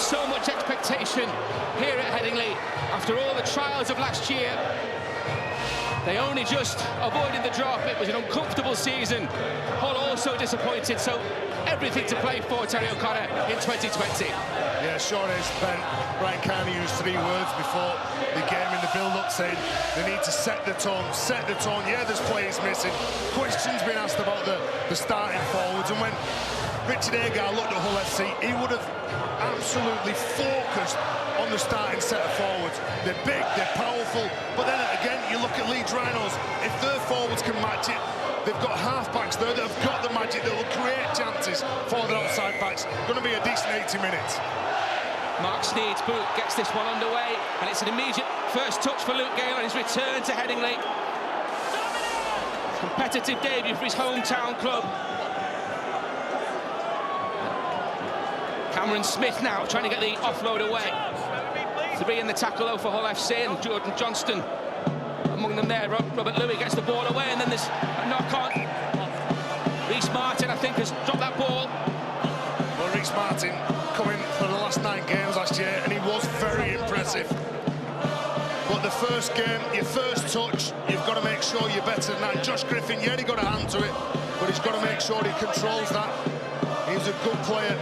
so much expectation here at Headingley after all the trials of last year. They only just avoided the drop. It was an uncomfortable season. Hull also disappointed, so everything to play for, Terry O'Connor, in 2020. Yeah, sure is, Ben. Brian Kearney used 3 words before the game in the build-up, saying they need to set the tone, set the tone. Yeah, there's players missing. Questions being asked about the starting forwards, and when Richard Agar looked at Hull FC, he would have absolutely focused on the starting set of forwards. They're big, they're powerful, but then again, you look at Leeds Rhinos, if their forwards can match it, they've got half-backs there that have got the magic that will create chances for their outside backs. Going to be a decent 80 minutes. Mark Sneed's boot gets this one underway, and it's an immediate first touch for Luke Gale on his return to Headingley. Competitive debut for his hometown club. Cameron Smith now trying to get the offload away. 3 in the tackle though for Hull FC, and Jordan Johnston among them there. Robert Louis gets the ball away, and then there's a knock-on. Reece Martin, I think, has dropped that ball. Well, Reece Martin coming for the last 9 games last year, and he was very impressive. But the first game, your first touch, you've got to make sure you're better than that. Josh Griffin, yeah, he got a hand to it, but he's got to make sure he controls that. He's a good player.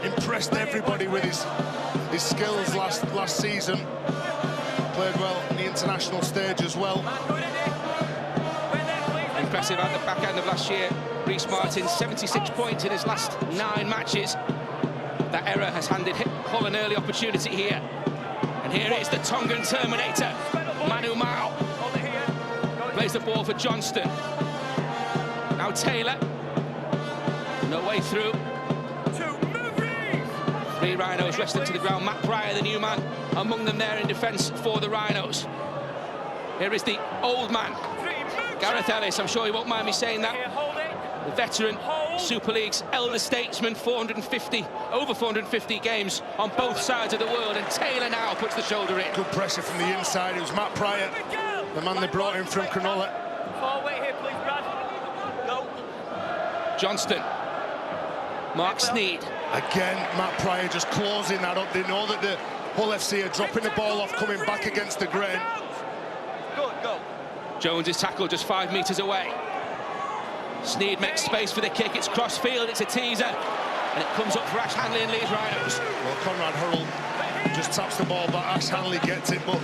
Impressed everybody with his skills last season. Played well on the international stage as well. Impressive at the back end of last year. Reece Martin, 76 points in his last 9 matches. That error has handed Hull an early opportunity here. And here is the Tongan Terminator, Manu Mao. Plays the ball for Johnston. Now Taylor. No way through. 3 Rhinos wrestled to the ground. Matt Pryor, the new man, among them there in defence for the Rhinos. Here is the old man, Gareth Ellis. I'm sure he won't mind me saying that. The veteran Super League's elder statesman, over 450 games on both sides of the world. And Taylor now puts the shoulder in. Good pressure from the inside. It was Matt Pryor, the man they brought in from Cronulla. Johnston. Mark Sneed. Again, Matt Pryor just closing that up. They know that the Hull FC are dropping the ball off, coming back against the grain. Go. Jones is tackled just 5 metres away. Sneed makes space for the kick. It's cross-field, it's a teaser. And it comes up for Ash Hanley and Leeds Rhinos. Well, Conrad Hurrell just taps the ball back. Ash Hanley gets it, but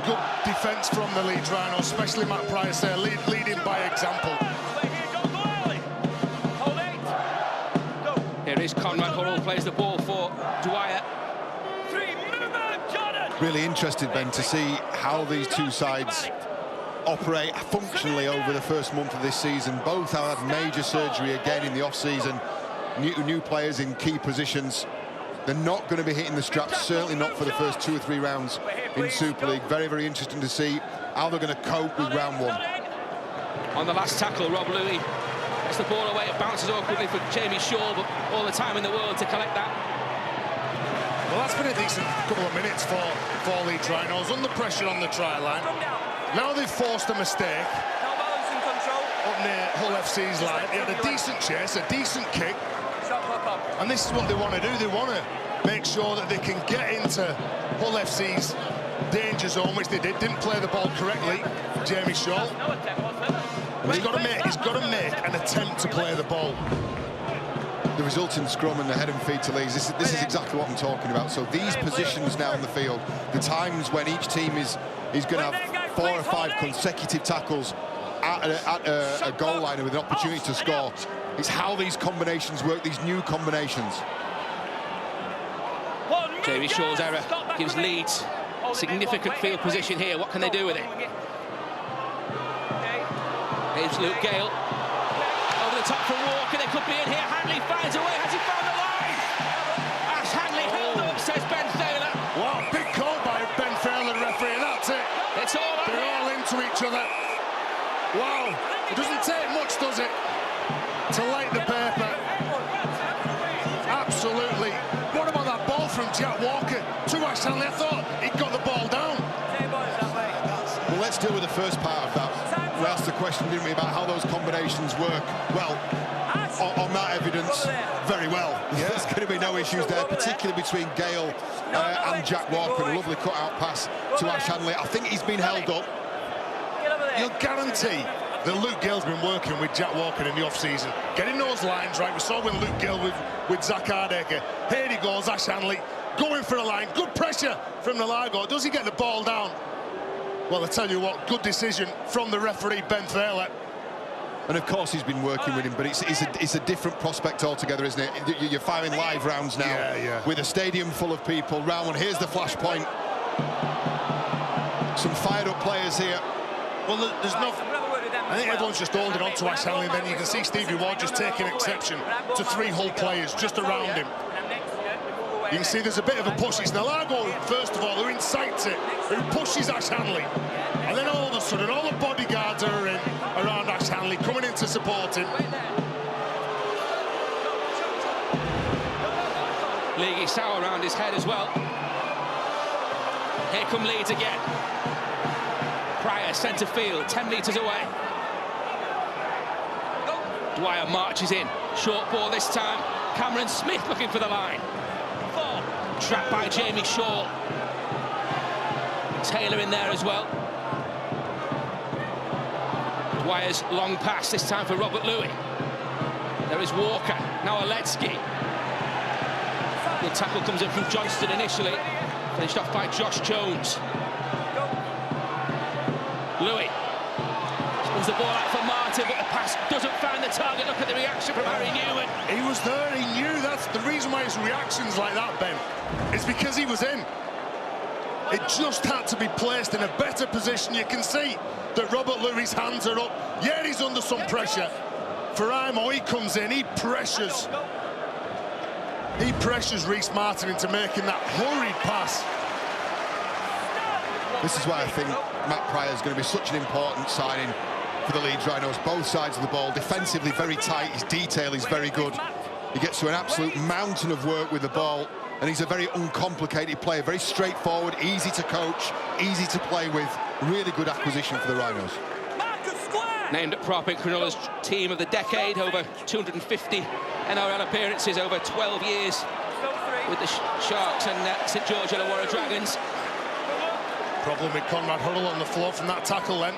good defence from the Leeds Rhinos, especially Matt Pryor there, leading by example. Here is Conrad Hurrell, plays the ball for Dwyer. Really interested, Ben, to see how these two sides operate functionally over the first month of this season. Both have had major surgery again in the off-season. New players in key positions. They're not going to be hitting the straps, certainly not for the first 2 or 3 rounds in Super League. Very, very interesting to see how they're going to cope with round 1. On the last tackle, Rob Louis gets the ball away. It bounces awkwardly for Jamie Shaw, but all the time in the world to collect that. Well, that's been a decent couple of minutes for Leeds Rhinos, under pressure on the try line. Now they've forced a mistake up near Hull FC's line. They had a decent chase, a decent kick, and this is what they want to do. They want to make sure that they can get into Hull FC's danger zone, which they did. Didn't play the ball correctly, Jamie Shaw. He's got to make an attempt to play the ball. The resulting scrum and the head and feed to Leeds, this is exactly what I'm talking about. So these positions now in the field, the times when each team is going to have 4 or 5 consecutive tackles at a goal line with an opportunity to score. It's how these combinations work, these new combinations. Jamie Shaw's error gives Leeds significant field position here. What can they do with it? Here's Luke Gale. Over the top for Walker. They could be in here. Hanley finds a way. Has he found the line? Ash Hanley held up, says Ben Thaler. Wow, big call by Ben Thaler, the referee. That's it. It's all over. They're all into each other. Wow. It doesn't take much, does it, to light the paper? Absolutely. What about that ball from Jack Walker to Ash Hanley? I thought he got the ball down. Well, let's deal with the first part of that. We asked the question, didn't we, about how those combinations work. Well, on that evidence, very well. Yeah. There's going to be no issues there, particularly between Gale and Jack Walker, and a lovely cut-out pass to Ash Hanley. I think he's been held up. You'll guarantee that Luke Gill's been working with Jack Walker in the off-season, getting those lines right. We saw when Luke Gill with Zach Hardacre. Here he goes, Ash Hanley, going for a line. Good pressure from Nalago. Does he get the ball down? Well, I tell you what, good decision from the referee, Ben Thaler. And of course he's been working with him, but it's a different prospect altogether, isn't it? You're firing live rounds now with a stadium full of people. Round one, here's the flashpoint. Some fired up players here. Well, there's no... I think everyone's just holding on to Ash Hanley, and then you can see Stevie Ward just taking exception to 3 Hull players just around him. You can see there's a bit of a push. It's Nalago, first of all, who incites it, who pushes Ash Hanley. And then all of a sudden, all the bodyguards are in around Ash Hanley, coming in to support him. Leahy sour around his head as well. Here come Leeds again. Pryor, centre field, 10 metres away. Dwyer marches in. Short ball this time. Cameron Smith looking for the line. Trapped by Jamie Shaw. Taylor in there as well. Dwyer's long pass, this time for Robert Louis. There is Walker, now Oledzki. Good tackle comes in from Johnston initially. Finished off by Josh Jones. Louis spins the ball out for Martin, but the pass doesn't find the target. Look at the reaction from Harry Newman. He was there, he knew. That's the reason why his reaction's like that, Ben. It's because he was in. It just had to be placed in a better position. You can see that Robert Louis' hands are up. Yeah, he's under some pressure. Faraimo, he comes in, he pressures. He pressures Reece Martin into making that hurried pass. This is why I think Matt Pryor is going to be such an important signing for the Leeds Rhinos. Both sides of the ball, defensively very tight, his detail is very good. He gets to an absolute mountain of work with the ball, and he's a very uncomplicated player, very straightforward, easy to coach, easy to play with. Really good acquisition for the Rhinos. Named at Propik Cronulla's team of the decade, over 250 NRL appearances over 12 years with the Sharks and St George Illawarra Dragons. Problem with Conrad Hurrell on the floor from that tackle then.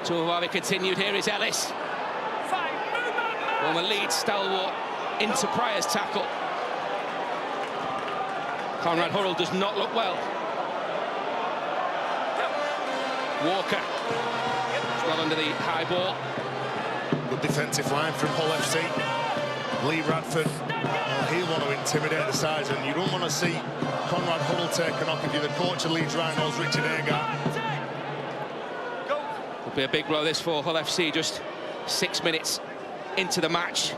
Tuivasa continued. Here is Ellis. Former Leeds stalwart into Pryor's tackle. Conrad Hurrell does not look well. Walker well under the high ball. Good defensive line from Hull FC. Lee Radford, he'll want to intimidate the sides, and you don't want to see Conrad Hurrell take a knock if you're the coach of Leeds Rhinos, Richard Agar. Will be a big blow this for Hull FC, just 6 minutes into the match.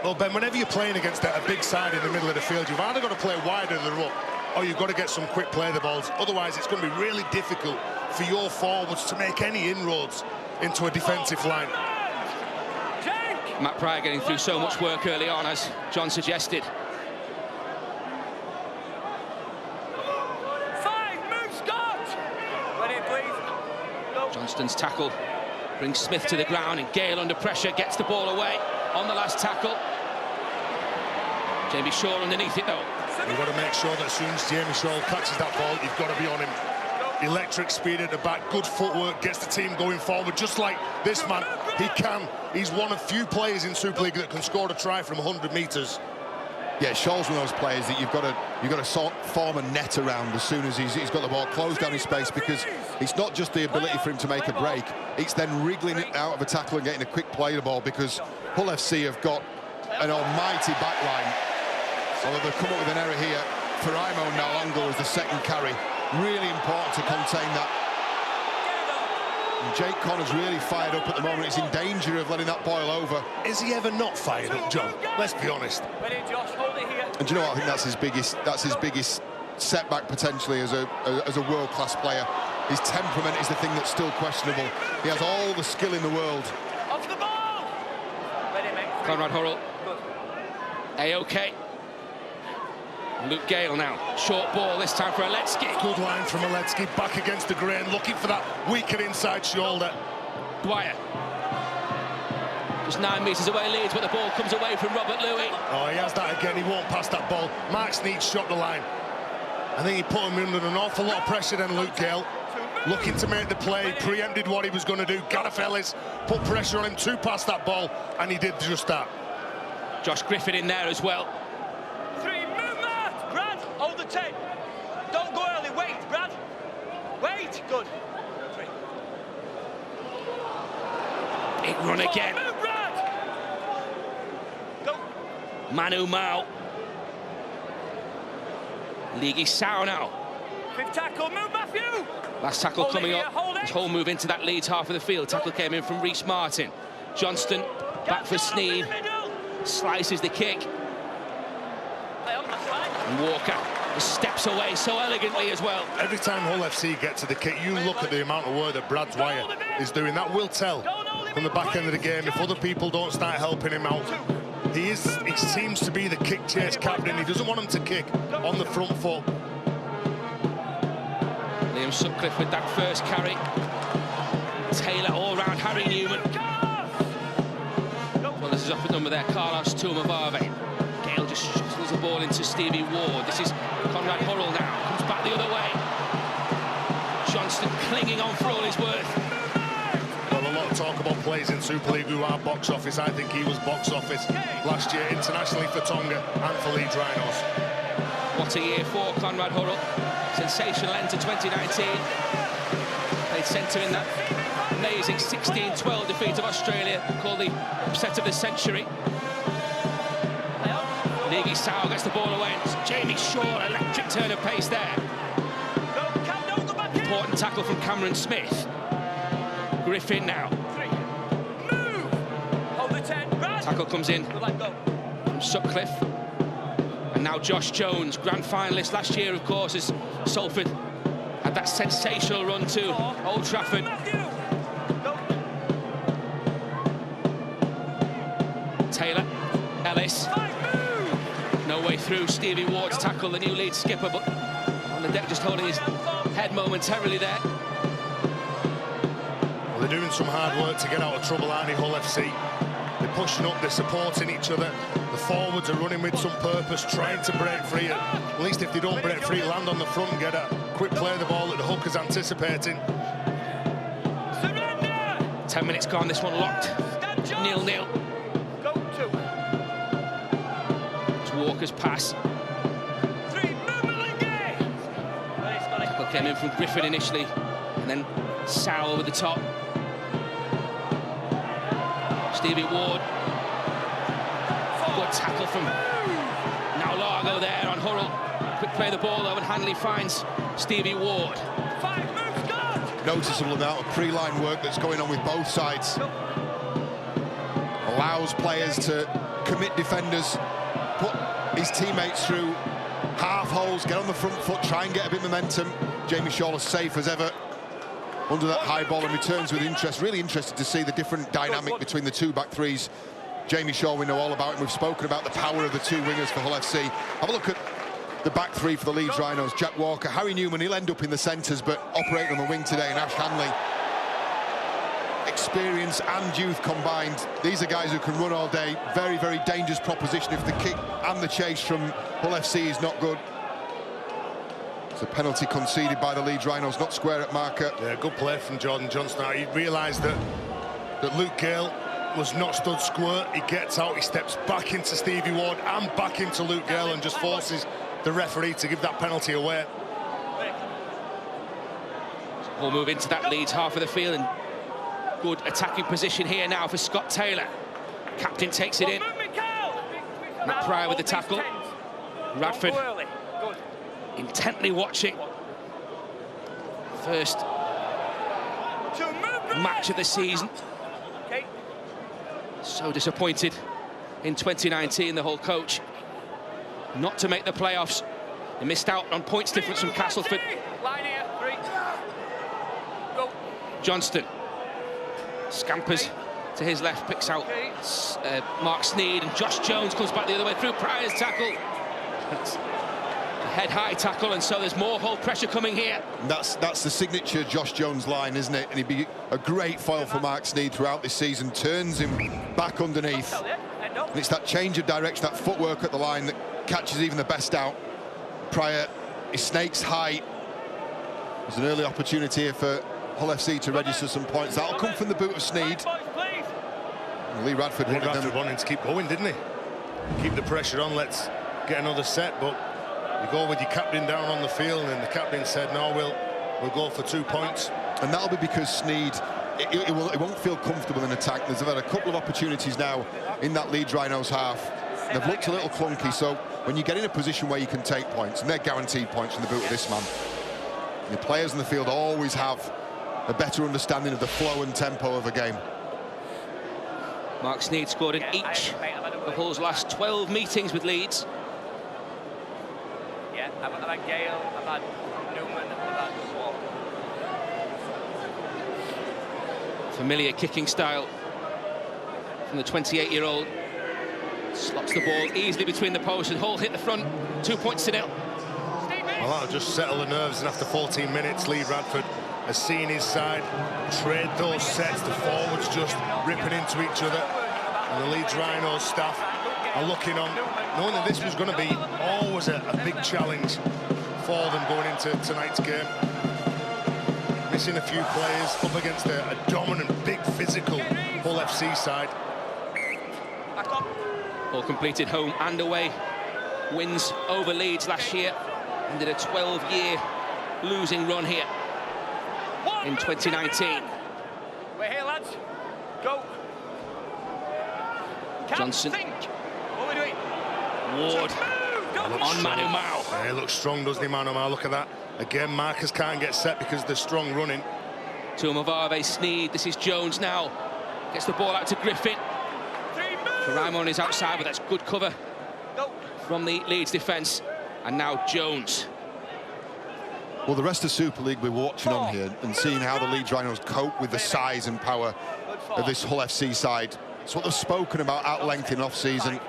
Well, Ben, whenever you're playing against a big side in the middle of the field, you've either got to play wider than the ruck, or you've got to get some quick play the balls. Otherwise, it's going to be really difficult for your forwards to make any inroads into a defensive line. Matt Pryor getting through so much work early on, as John suggested. Johnston's tackle brings Smith to the ground, and Gale under pressure gets the ball away on the last tackle. Jamie Shaw underneath it though. You've got to make sure that as soon as Jamie Shaw catches that ball, you've got to be on him. Electric speed at the back, good footwork, gets the team going forward, just like this man. He can. He's one of few players in Super League that can score a try from 100 metres. Yeah, Shaw's one of those players that you've got to form a net around as soon as he's got the ball, close down his space, because it's not just the ability for him to make a break, it's then wriggling it out of a tackle and getting a quick play the ball, because Hull FC have got an almighty back line. Although they've come up with an error here. Faraimo Nalongo is the second carry. Really important to contain that. And Jake Connor's really fired up at the moment. He's in danger of letting that boil over. Is he ever not fired up, John? Let's be honest. And do you know what? I think that's his biggest setback potentially as a world-class player. His temperament is the thing that's still questionable. He has all the skill in the world. Off the ball. Conrad Hurrell. A-OK. Luke Gale now. Short ball this time for Oledzki. Good line from Oledzki, back against the grain, looking for that weaker inside shoulder. Dwyer. Just 9 metres away Leeds, but the ball comes away from Robert Louis. Oh, he has that again. He won't pass that ball. Mark Snead shot the line. I think he put him under an awful lot of pressure then, Luke Gale. Looking to make the play, preempted what he was going to do. Gareth Ellis put pressure on him to pass that ball, and he did just that. Josh Griffin in there as well. 3, move, Matt! Brad, hold the 10. Don't go early, wait, Brad. Wait, good. 3. Big run again. Move, Brad! Go. Manu Mao. Ligi Sao now. 5th tackle, move, Matthew! Last tackle Hold it coming here, up. hold it. His whole move into that Leeds half of the field. Tackle came in from Reece Martin. Johnston back for Sneed. Slices the kick. And Walker steps away so elegantly as well. Every time Hull FC get to the kick, you look at the amount of work that Brad Dwyer is doing. That will tell from the back end of the game if other people don't start helping him out. He seems to be the kick chase captain. He doesn't want him to kick on the front foot. Liam Sutcliffe with that first carry. Taylor all round Harry Newman. Well, this is off at number there, Carlos Tuamavave. Gale just shuttles the ball into Stevie Ward. This is Conrad Hurrell now. Comes back the other way. Johnston clinging on for all his worth. Well, a lot of talk about players in Super League who are box office. I think he was box office last year internationally for Tonga and for Leeds Rhinos. What a year for Conrad Hurrell. Sensational end to 2019. Played centre in that amazing 16-12 defeat of Australia, called the upset of the century. Ligi Sao gets the ball away. It's Jamie Shaw, electric turn of pace there. Important tackle from Cameron Smith. Griffin now. 3. Move! Hold the 10, Brad! Tackle comes in from Sutcliffe. And now Josh Jones, grand finalist last year, of course, as Salford had that sensational run to Old Trafford. Taylor, Ellis. No way through. Stevie Ward's tackle, the new Leeds skipper, but on the deck just holding his head momentarily there. Well, they're doing some hard work to get out of trouble, aren't they, Hull FC? They're pushing up, they're supporting each other. The forwards are running with some purpose, trying to break free. At least if they don't break free, land on the front and get a quick play of the ball that the hooker's anticipating. 10 minutes gone, this one locked. 0-0. Go 2. It's Walker's pass. 3, move, Tackle came in from Griffin initially, and then Sao over the top. Stevie Ward. Good tackle from now Largo there on Hurrell. Quick play of the ball though, and Hanley finds Stevie Ward. 5 moves, God! Noticeable amount of pre-line work that's going on with both sides. Allows players to commit defenders, put his teammates through half holes, get on the front foot, try and get a bit of momentum. Jamie Shaw as safe as ever under that high ball and returns with interest. Really interested to see the different dynamic between the two back threes. Jamie Shaw, we know all about him. We've spoken about the power of the two wingers for Hull FC. Have a look at the back three for the Leeds Rhinos. Jack Walker, Harry Newman, he'll end up in the centres, but operating on the wing today, and Ash Hanley. Experience and youth combined. These are guys who can run all day. Very, very dangerous proposition if the kick and the chase from Hull FC is not good. It's a penalty conceded by the Leeds Rhinos, not square at marker. Yeah, good play from Jordan Johnston. He realised that Luke Gale was not stood square. He gets out, he steps back into Stevie Ward and back into Luke Gale and just forces the referee to give that penalty away. We'll move into that Leeds half of the field, and good attacking position here now for Scott Taylor. Captain takes it in. Matt Pryor with the tackle. Radford intently watching. First match of the season. So disappointed in 2019, the whole coach, not to make the playoffs. They missed out on points difference from Castleford. Line here, 3. Go. Johnston scampers to his left, picks out Mark Sneed, and Josh Jones comes back the other way through Pryor's tackle. That's a head-high tackle, and so there's more Hull pressure coming here. That's the signature Josh Jones line, isn't it? And he'd be a great foil for Mark Sneed throughout this season. Turns him back underneath. And it's that change of direction, that footwork at the line that catches even the best out. Pryor He snakes high. There's an early opportunity here for Hull FC to register some points. That'll come from the boot of Sneed. Lee Radford wanted to keep going, didn't he? Keep the pressure on, let's get another set, but you go with your captain down on the field, and the captain said, no, we'll go for 2 points. And that'll be because Sneed, it won't feel comfortable in attack. There's had a couple of opportunities now in that Leeds Rhinos half. They've looked a little clunky, so when you get in a position where you can take points, and they're guaranteed points from the boot of this man, the players in the field always have a better understanding of the flow and tempo of a game. Mark Sneed scored in each of Hull's last 12 meetings with Leeds. Yeah, I've had Gale, I've had Newman, I've had Wall. Familiar kicking style from the 28-year-old. Slots the ball easily between the posts, and Hull hit the front. 2 points to nil. Well, that'll just settle the nerves, and after 14 minutes, Lee Radford has seen his side trade those sets. The forwards just ripping into each other, and the Leeds Rhinos staff are looking on, knowing that this was going to be always a big challenge for them going into tonight's game. Missing a few players up against a dominant, big, physical Hull FC side. All completed home and away wins over Leeds last year, and did a 12-year losing run here in 2019. We're here, lads. Go. Johnson. What are we doing? Ward on Manu Mao. Yeah, he looks strong, doesn't he, Manu Mao? Look at that. Again, Marcus can't get set because of the strong running. Tuamavave, Sneed. This is Jones now. Gets the ball out to Griffin. Raimon is outside, but that's good cover from the Leeds defence. And now Jones. Well, the rest of Super League we're watching on here and seeing how the Leeds Rhinos cope with the size and power of this Hull FC side. It's what they've spoken about at length in off-season.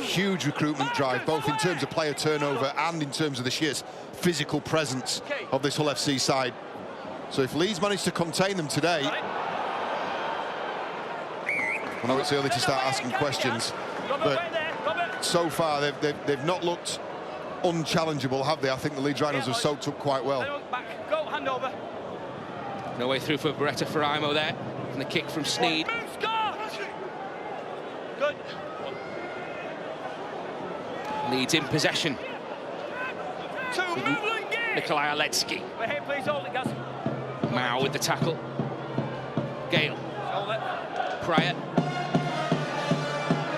Huge recruitment drive, both in terms of player turnover and in terms of the sheer physical presence of this Hull FC side. So if Leeds manage to contain them today, I know it's early to start asking questions, but so far they've not looked unchallengeable, have they? I think the Leeds Rhinos have soaked up quite well. Go, hand over. No way through for Beretta Faraimo there, and the kick from Sneed. Good. Leeds in possession. Nikolai Aletsky. We're here, please hold it, guys. Mao with the tackle. Gale. Hold it. Pryor.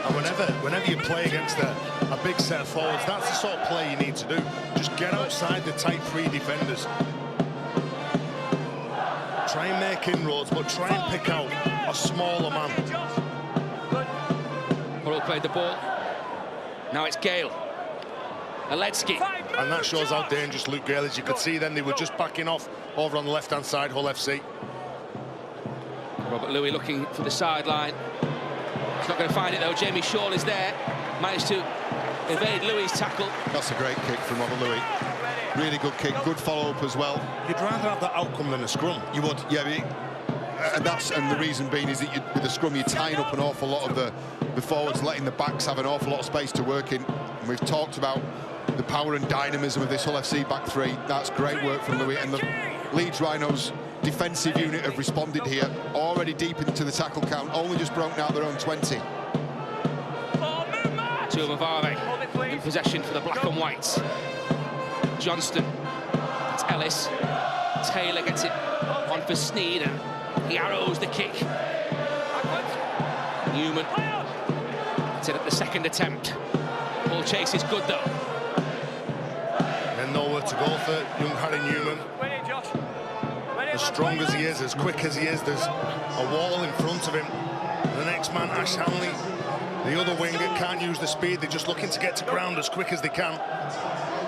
And whenever you play against a big set of forwards, that's the sort of play you need to do. Just get outside the tight three defenders. Try and make inroads, but try and pick out a smaller man. Hull played the ball. Now it's Gale. Aletsky. And that shows how dangerous Luke Gale is. You could see then they were just backing off over on the left-hand side, Hull FC. Robert Louis looking for the sideline. He's not going to find it though. Jamie Shaw is there. Managed to evade Louis' tackle. That's a great kick from Robert Louis. Really good kick, good follow-up as well. You'd rather have that outcome than a scrum. You would, yeah. And the reason being is that with the scrum you're tying up an awful lot of the forwards, letting the backs have an awful lot of space to work in. And we've talked about the power and dynamism of this Hull FC back three. That's great work from Louis, and the Leeds Rhinos defensive unit have responded here, already deep into the tackle count, only just broken out their own 20. Tuamavave in possession for the black and whites. Johnston. It's Ellis. Taylor gets it on for Sneed, and he arrows the kick. Newman. It's in at the second attempt. Ball chase is good though. And nowhere to go for young Harry Newman. As strong as he is, as quick as he is, there's a wall in front of him. The next man, Ash Hanley, the other winger, can't use the speed. They're just looking to get to ground as quick as they can.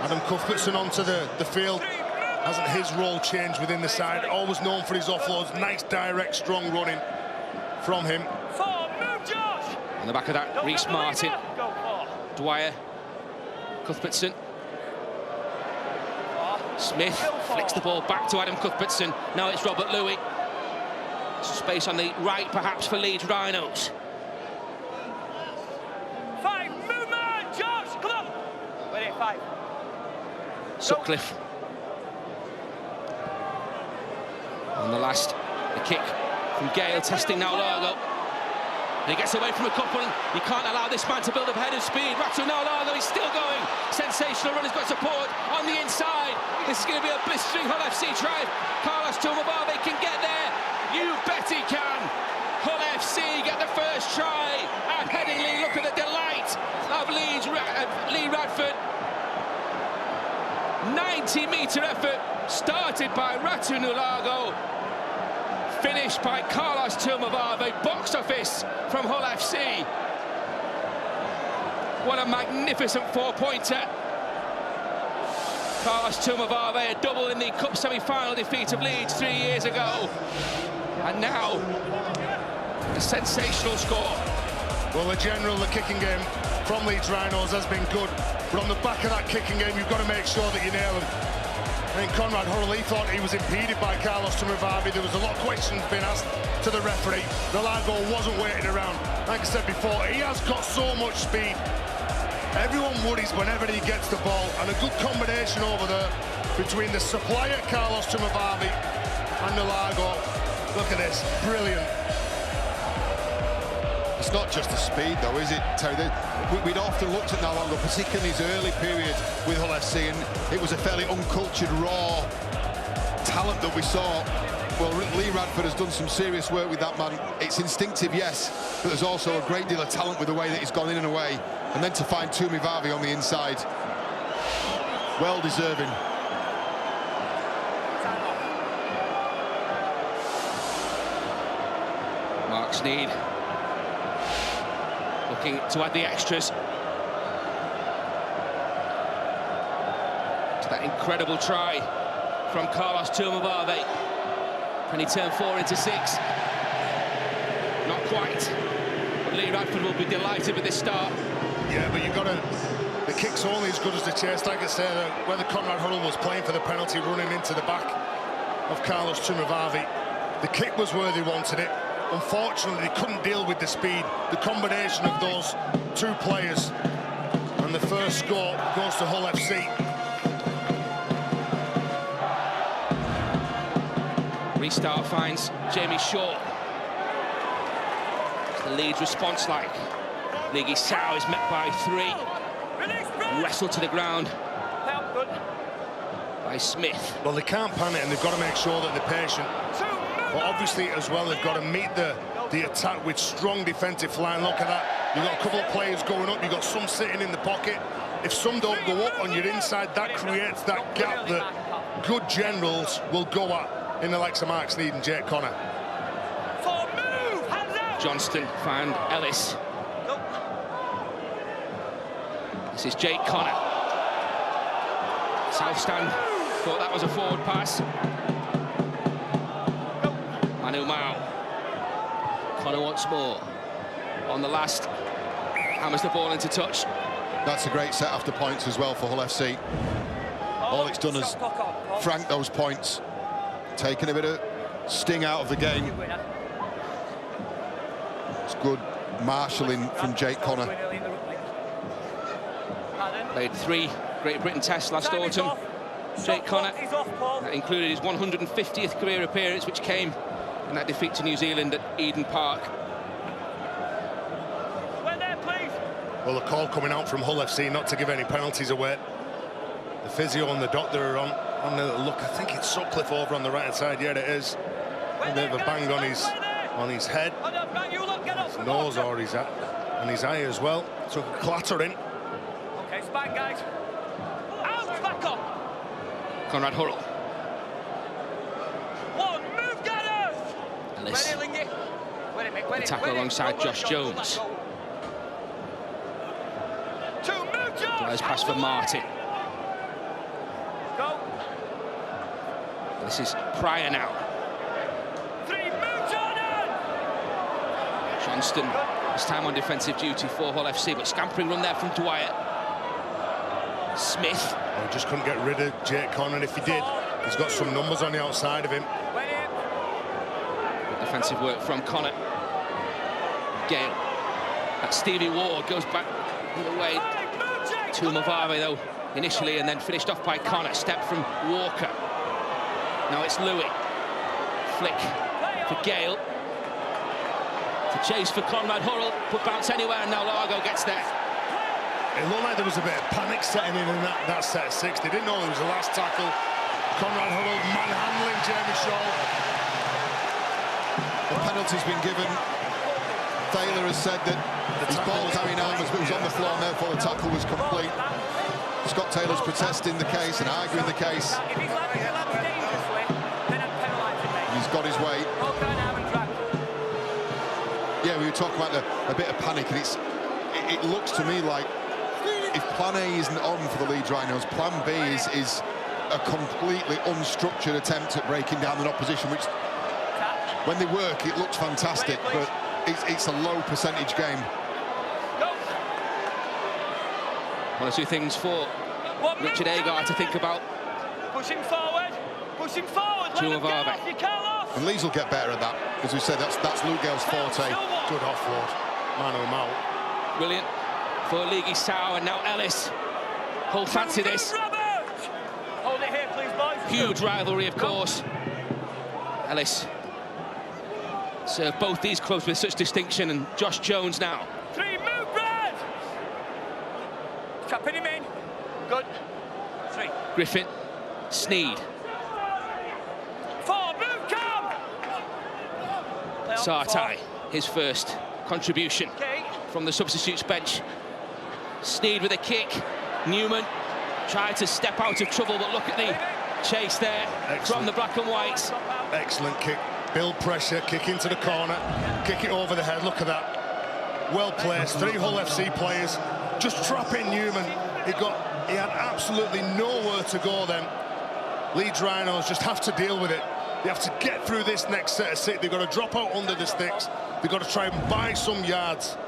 Adam Cuthbertson onto the field. Hasn't his role changed within the side? Always known for his offloads. Nice, direct, strong running from him. On the back of that, Reece Martin. Dwyer. Cuthbertson. Smith flicks the ball back to Adam Cuthbertson. Now it's Robert Louis. Space on the right, perhaps, for Leeds Rhinos. Sutcliffe. On the last, the kick from Gale, testing now Largo. And he gets away from a couple, and you can't allow this man to build up ahead of speed. Ratu now Largo, he's still going. Sensational run, he's got support on the inside. This is going to be a blistering Hull FC try. Carlos Tumabave can get there. You bet he can. Hull FC get the first try at Headingley. Look at the delight of Lee Radford. 90-metre effort started by Ratu Nulago, finished by Carlos Tumabave. Box office from Hull FC. What a magnificent four-pointer. Carlos Tumabave, a double in the Cup semi-final defeat of Leeds 3 years ago. And now, a sensational score. Well, the kicking game from Leeds Rhinos has been good, but on the back of that kicking game, you've got to make sure that you nail them. I think Conrad Hurrell, he thought he was impeded by Carlos Tumabave. There was a lot of questions being asked to the referee. Nulago wasn't waiting around. Like I said before, he has got so much speed. Everyone worries whenever he gets the ball, and a good combination over there between the supplier, Carlos Tumabave, and Nulago. Look at this, brilliant. It's not just the speed, though, is it, Terry? We'd often looked at Nulago, particularly in his early period with Hull FC, and it was a fairly uncultured, raw talent that we saw. Well, Lee Radford has done some serious work with that man. It's instinctive, yes, but there's also a great deal of talent with the way that he's gone in and away. And then to find Tumabave on the inside, well deserving. Mark Sneed looking to add the extras to that incredible try from Carlos Tumabave. Can he turn 4 into 6? Not quite. But Lee Radford will be delighted with this start. Yeah, but you've got to... The kick's only as good as the chase. Like I said, whether Conrad Hurrell was playing for the penalty, running into the back of Carlos Tumabave, the kick was where they wanted it. Unfortunately, they couldn't deal with the speed. The combination of those two players, and the first score goes to Hull FC. Restart finds Jamie Shaw. What's the Leeds response like? Ligi Sao is met by 3. Wrestled to the ground by Smith. Well, they can't panic, and they've got to make sure that they're patient. But obviously, as well, they've got to meet the attack with strong defensive line. Look at that. You've got a couple of players going up. You've got some sitting in the pocket. If some don't go up on your inside, that creates that gap that good generals will go at in the likes of Mark Sneed and Jake Connor. Johnston found Ellis. This is Jake Connor. South stand thought that was a forward pass. Manu Mao. Connor once more. On the last, hammers the ball into touch. That's a great set after points as well for Hull FC. All it's done is frank those points, taken a bit of sting out of the game. It's good marshalling from Jake Connor. Played 3 Great Britain tests last autumn. Jake Connor, that included his 150th career appearance, which came in that defeat to New Zealand at Eden Park. Well, the call coming out from Hull FC not to give any penalties away. The physio and the doctor are on the look. I think it's Sutcliffe over on the right hand side. Yeah, it is. A bit of a bang on his head, his nose, or his and his eye as well. So clattering. Okay, it's back, guys. Out, back up. Conrad Hurrell. One, move, Gareth. Ellis. Wait, tackle alongside Josh Jones. Nice pass for Martin. Go. This is Pryor now. 3, move, Jordan. Johnston, this time on defensive duty for Hull FC, but scampering run there from Dwyer. Smith. Oh, just couldn't get rid of Jake Connor. If he did, he's got some numbers on the outside of him. Good defensive work from Connor. Gale. That Stevie Ward goes back the way. Tumabave, though, initially and then finished off by Connor. Step from Walker. Now it's Louis. Flick for Gale. To chase for Conrad Hurrell, but bounce anywhere, and now Largo gets there. It looked like there was a bit of panic setting in that set 6. They didn't know it was the last tackle. Conrad Hurrell manhandling Jamie Shaw. The penalty's been given. Taylor has said that his ball carrying arm was on the floor, and therefore the tackle was complete. Scott Taylor's protesting the case and arguing the case. He's got his way. Yeah, we were talking about a bit of panic, and it looks to me like if plan A isn't on for the Leeds Rhinos, plan B is a completely unstructured attempt at breaking down an opposition, which, when they work, it looks fantastic, but it's a low percentage game. One or two things for Richard Agar to think about. Pushing forward, pushing forward. Tuivasa. You can't off. And Leeds will get better at that. As we said, that's Luke Gale's forte. Good offload. Manu Mao. Brilliant for Ligi Sao, and now Ellis. Hold fancy this. Hold it here, please, boys. Huge rivalry, of course. Ellis served both these clubs with such distinction, and Josh Jones now. 3, move, Brad! Trapping him in. Good. 3. Griffin, Sneed. 4, move, come! Sartai, his first contribution from the substitutes bench. Sneed with a kick. Newman tried to step out of trouble, but look at the chase there. Excellent. From the black and whites. Excellent kick. Build pressure, kick into the corner, kick it over the head. Look at that. Well placed. 3 Hull FC players just trapping Newman. He had absolutely nowhere to go then. Leeds Rhinos just have to deal with it. They have to get through this next set of 6. They've got to drop out under the sticks. They've got to try and buy some yards.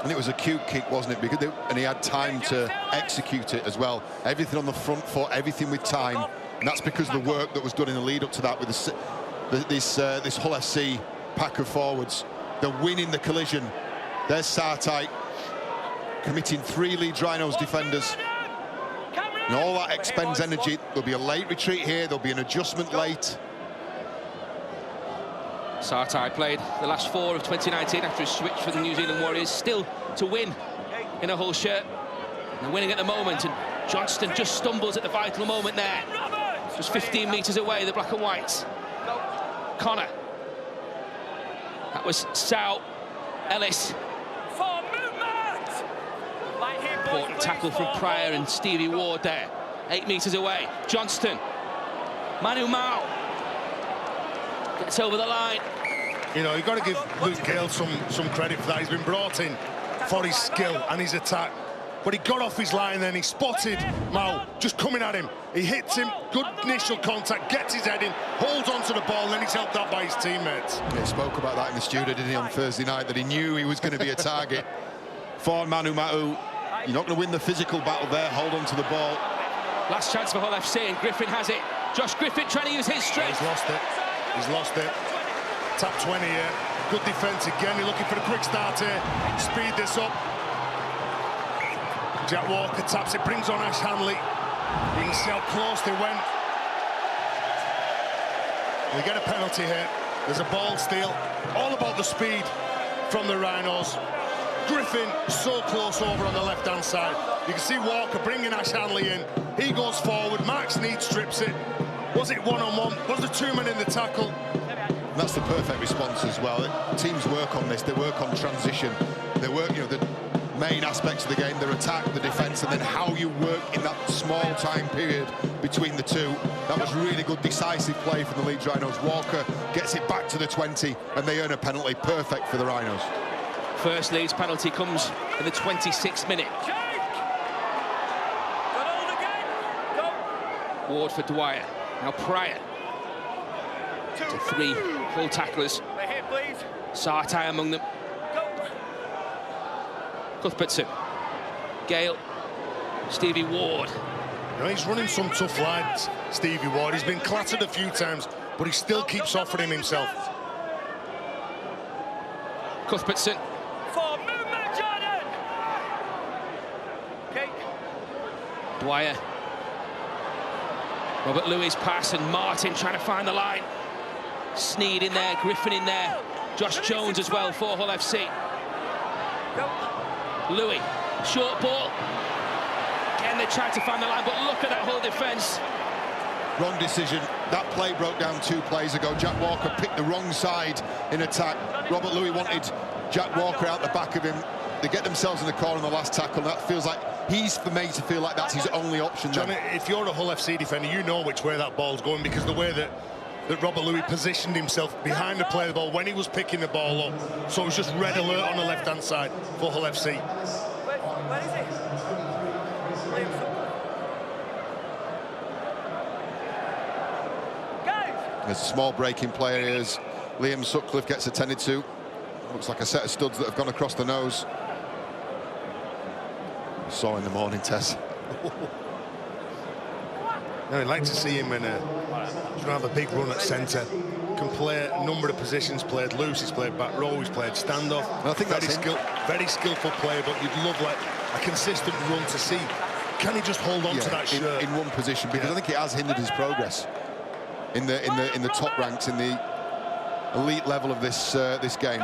And it was a cute kick, wasn't it? And he had time to execute it as well. Everything on the front foot, everything with time. And that's because of the work that was done in the lead up to that with this Hull FC pack of forwards. They're winning the collision. There's Sartai committing 3 Leeds Rhinos defenders. And all that expends energy. There'll be a late retreat here. There'll be an adjustment late. Sartai played the last 4 of 2019 after a switch for the New Zealand Warriors, still to win in a Hull shirt. They're winning at the moment, and Johnston just stumbles at the vital moment there. Just 15 metres away, the black and whites. Connor. That was Sao. Ellis. Important tackle from Pryor and Stevie Ward there. 8 metres away. Johnston. Manu Mao gets over the line. You know, you've got to give Luke Gale some credit for that. He's been brought in for his skill and his attack. But he got off his line then, he spotted Mao just coming at him. He hits him, good initial contact, gets his head in, holds onto the ball, and then he's helped out by his teammates. He spoke about that in the studio, didn't he, on Thursday night, that he knew he was going to be a target for Manu Ma'u. You're not going to win the physical battle there, hold on to the ball. Last chance for Hull FC, and Griffin has it. Josh Griffin trying to use his strength. He's lost it. He's lost it. Tap 20 here. Good defence again. He's looking for a quick start here. Speed this up. Jack Walker taps it, brings on Ash Hanley. You can see how close they went. We get a penalty here. There's a ball steal. All about the speed from the Rhinos. Griffin so close over on the left-hand side. You can see Walker bringing Ash Hanley in. He goes forward. Mark Sneed strips it. Was it one-on-one? Was the 2 men in the tackle? And that's the perfect response as well. Teams work on this. They work on transition. They work, you know, the main aspects of the game, their attack, the defence, and then how you work in that small time period between the two. That was really good decisive play from the Leeds Rhinos. Walker gets it back to the 20, and they earn a penalty. Perfect for the Rhinos. First Leeds penalty comes in the 26th minute. Ward for Dwyer. Now Pryor. To 3 full tacklers. Sartai among them. Cuthbertson. Gale. Stevie Ward. You know, he's running some tough lines, Stevie Ward. He's been clattered a few times, but he still keeps offering himself. Cuthbertson. Dwyer. Robert Louis' pass and Martin trying to find the line. Sneed in there, Griffin in there. Josh Jones as well for Hull FC. Louis, short ball. Again, they tried to find the line, but look at that Hull defence. Wrong decision. That play broke down 2 plays ago. Jack Walker picked the wrong side in attack. Robert Louis wanted Jack Walker out the back of him. They get themselves in the corner in the last tackle. That feels like he's made to feel like that's his only option. Johnny, if you're a Hull FC defender, you know which way that ball's going, because the way that Robert Louis positioned himself behind the play of the ball when he was picking the ball up. So it was just red alert on the left-hand side for Hull FC. Where is it? There's a small break in play here as Liam Sutcliffe gets attended to. Looks like a set of studs that have gone across the nose. Saw in the morning, Tess. No, I'd like to see him have a big run at centre. Can play a number of positions. Played loose, he's played back row, he's played standoff. And I think very skillful player, but you'd love like a consistent run to see. Can he just hold on to that shirt in one position? Because I think it has hindered his progress in the top ranks, in the elite level of this game.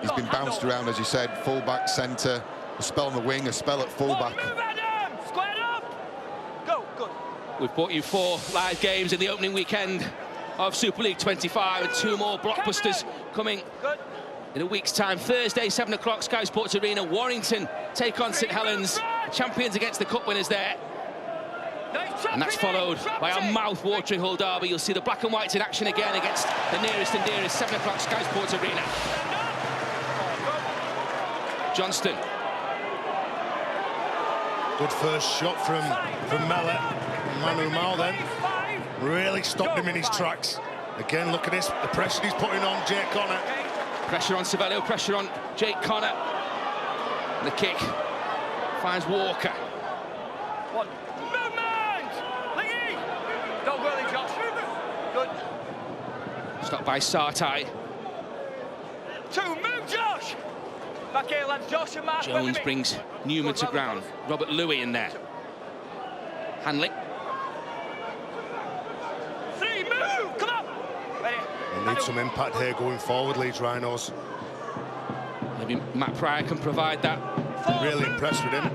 He's been bounced around, as you said, full-back, centre, a spell on the wing, a spell at full-back. We've brought you 4 live games in the opening weekend of Super League 25 and 2 more blockbusters coming in a week's time. Thursday, 7 o'clock, Sky Sports Arena. Warrington take on St Helens. Champions against the cup winners there. And that's followed by a mouth-watering Hull derby. You'll see the black and whites in action again against the nearest and dearest. 7 o'clock, Sky Sports Arena. Johnston. Good first shot from Mellor. Manu Mal then really stopped him in his tracks. Again, look at this, the pressure he's putting on Jake Connor. Pressure on Savello, pressure on Jake Connor. And the kick finds Walker. One. Movement! Lingy! Don't go early, Josh. Good. Stopped by Sartai. 2, move, Josh! Back here, lads, Josh and Mark. Jones brings Newman to ground. Robert Louis in there. Hanley. 3, move! Come on! Ready? They need some impact here going forward, Leeds Rhinos. Maybe Matt Pryor can provide that. Really impressed with him.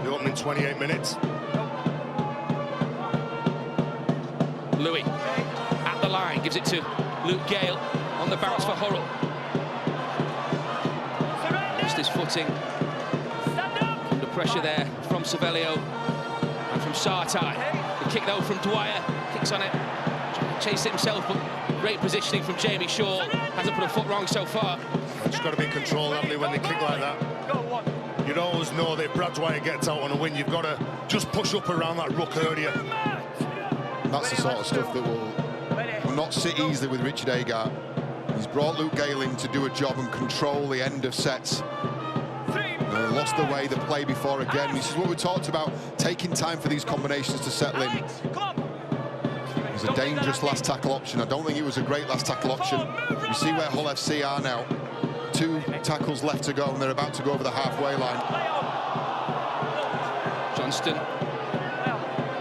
The opening 28 minutes. Louis at the line, gives it to Luke Gale on the bounce for Hurrell. Just his footing. Under pressure there from Savelio and from Sartai. The kick though from Dwyer, kicks on it. Chased it himself, but great positioning from Jamie Shaw. Hasn't put a foot wrong so far. Just got to be controlled, haven't you, when they kick like that? You'd always know that if Brad Dwyer gets out on a win, you've got to just push up around that ruck area. That's the sort of stuff that will not sit easily with Richard Agard. He's brought Luke Gale in to do a job and control the end of sets. They lost the way the play before again. This is what we talked about, taking time for these combinations to settle in. It was a dangerous last tackle option. I don't think it was a great last tackle option. You see where Hull FC are now. 2 tackles left to go, and they're about to go over the halfway line. Johnston.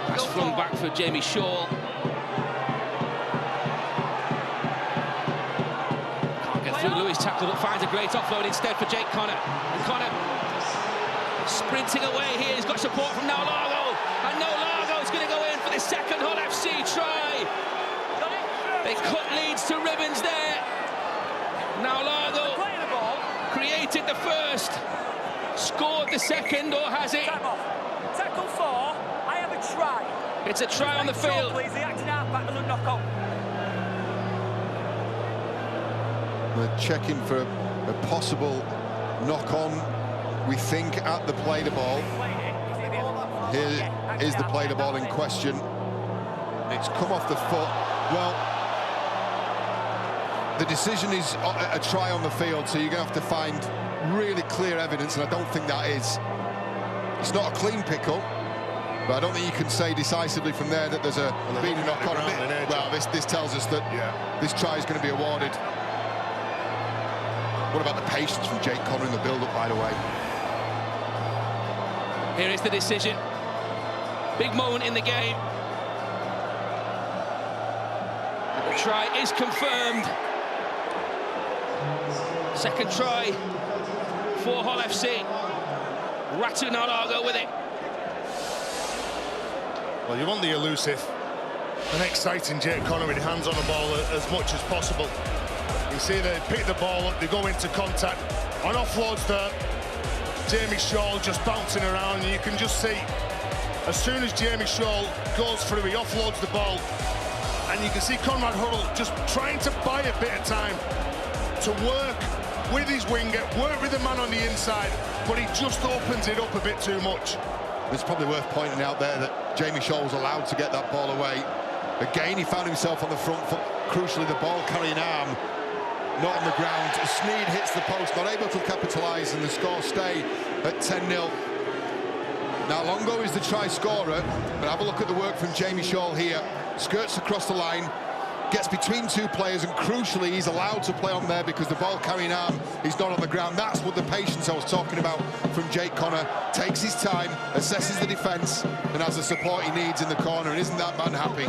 That's flung back for Jamie Shaw. Can't get through Louis' tackle, but finds a great offload instead for Jake Connor. And Connor sprinting away here. He's got support from Noel Largo. And Noel Largo is going to go in for the second Hull FC try. They cut Leeds to ribbons there. Now Largo created the first, scored the second, or has it? Tackle 4, I have a try. It's a try on the field. Please, the acting half-back doesn't knock on. They're checking for a possible knock-on, we think, at the play-the-ball. Here is the play-the-ball in question. It's come off the foot. Well, the decision is a try on the field, so you're going to have to find really clear evidence, and I don't think that is. It's not a clean pick-up, but I don't think you can say decisively from there that there's been a knock-on. Well, this tells us that this try is going to be awarded. What about the patience from Jake Connor in the build-up, by the way? Here is the decision. Big moment in the game. And the try is confirmed. Second try for Hull FC. Ratu Nalago with it. Well, you want the elusive and exciting Jake Connor with hands on the ball as much as possible. You see they pick the ball up, they go into contact. On offloads there, Jamie Shaw just bouncing around, and you can just see as soon as Jamie Shaw goes through, he offloads the ball, and you can see Conrad Huddle just trying to buy a bit of time to work with his winger, work with the man on the inside, but he just opens it up a bit too much. It's probably worth pointing out there that Jamie Shaw was allowed to get that ball away. Again, he found himself on the front foot. Crucially, the ball carrying arm not on the ground. Sneed hits the post, not able to capitalise, and the score stay at 10-0. Now, Longo is the try scorer, but have a look at the work from Jamie Shaw here. Skirts across the line, gets between two players, and crucially, he's allowed to play on there because the ball carrying arm is not on the ground. That's what the patience I was talking about from Jake Connor. Takes his time, assesses the defence, and has the support he needs in the corner, and isn't that man happy?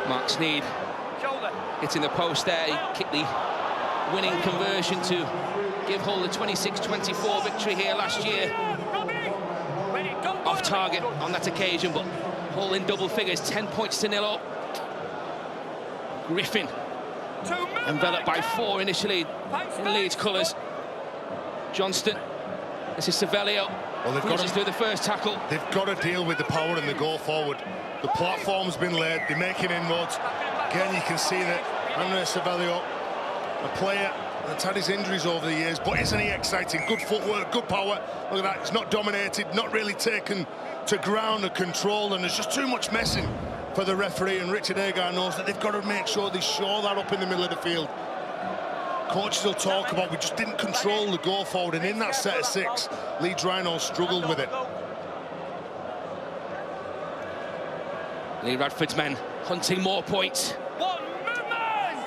Mark Sneed hitting the post there. He kicked the winning conversion to give Hull the 26-24 victory here last year. Off target on that occasion, but Hull in double figures, 10 points to 0 up. Griffin enveloped by 4 initially in Leeds colours. Johnston, this is Savelio. Well, they've got to do the first tackle. They've got to deal with the power and the go forward. The platform's been laid, they're making inroads. Again, you can see that Andre Savelio, a player that's had his injuries over the years, but isn't he exciting? Good footwork, good power. Look at that, it's not dominated, not really taken to ground or control, and there's just too much messing for the referee, and Richard Agar knows that they've got to make sure they show that up in the middle of the field. Coaches will talk about, we just didn't control the go forward, and in that set of 6, Leeds Rhinos struggled with it. Lee Radford's men hunting more points.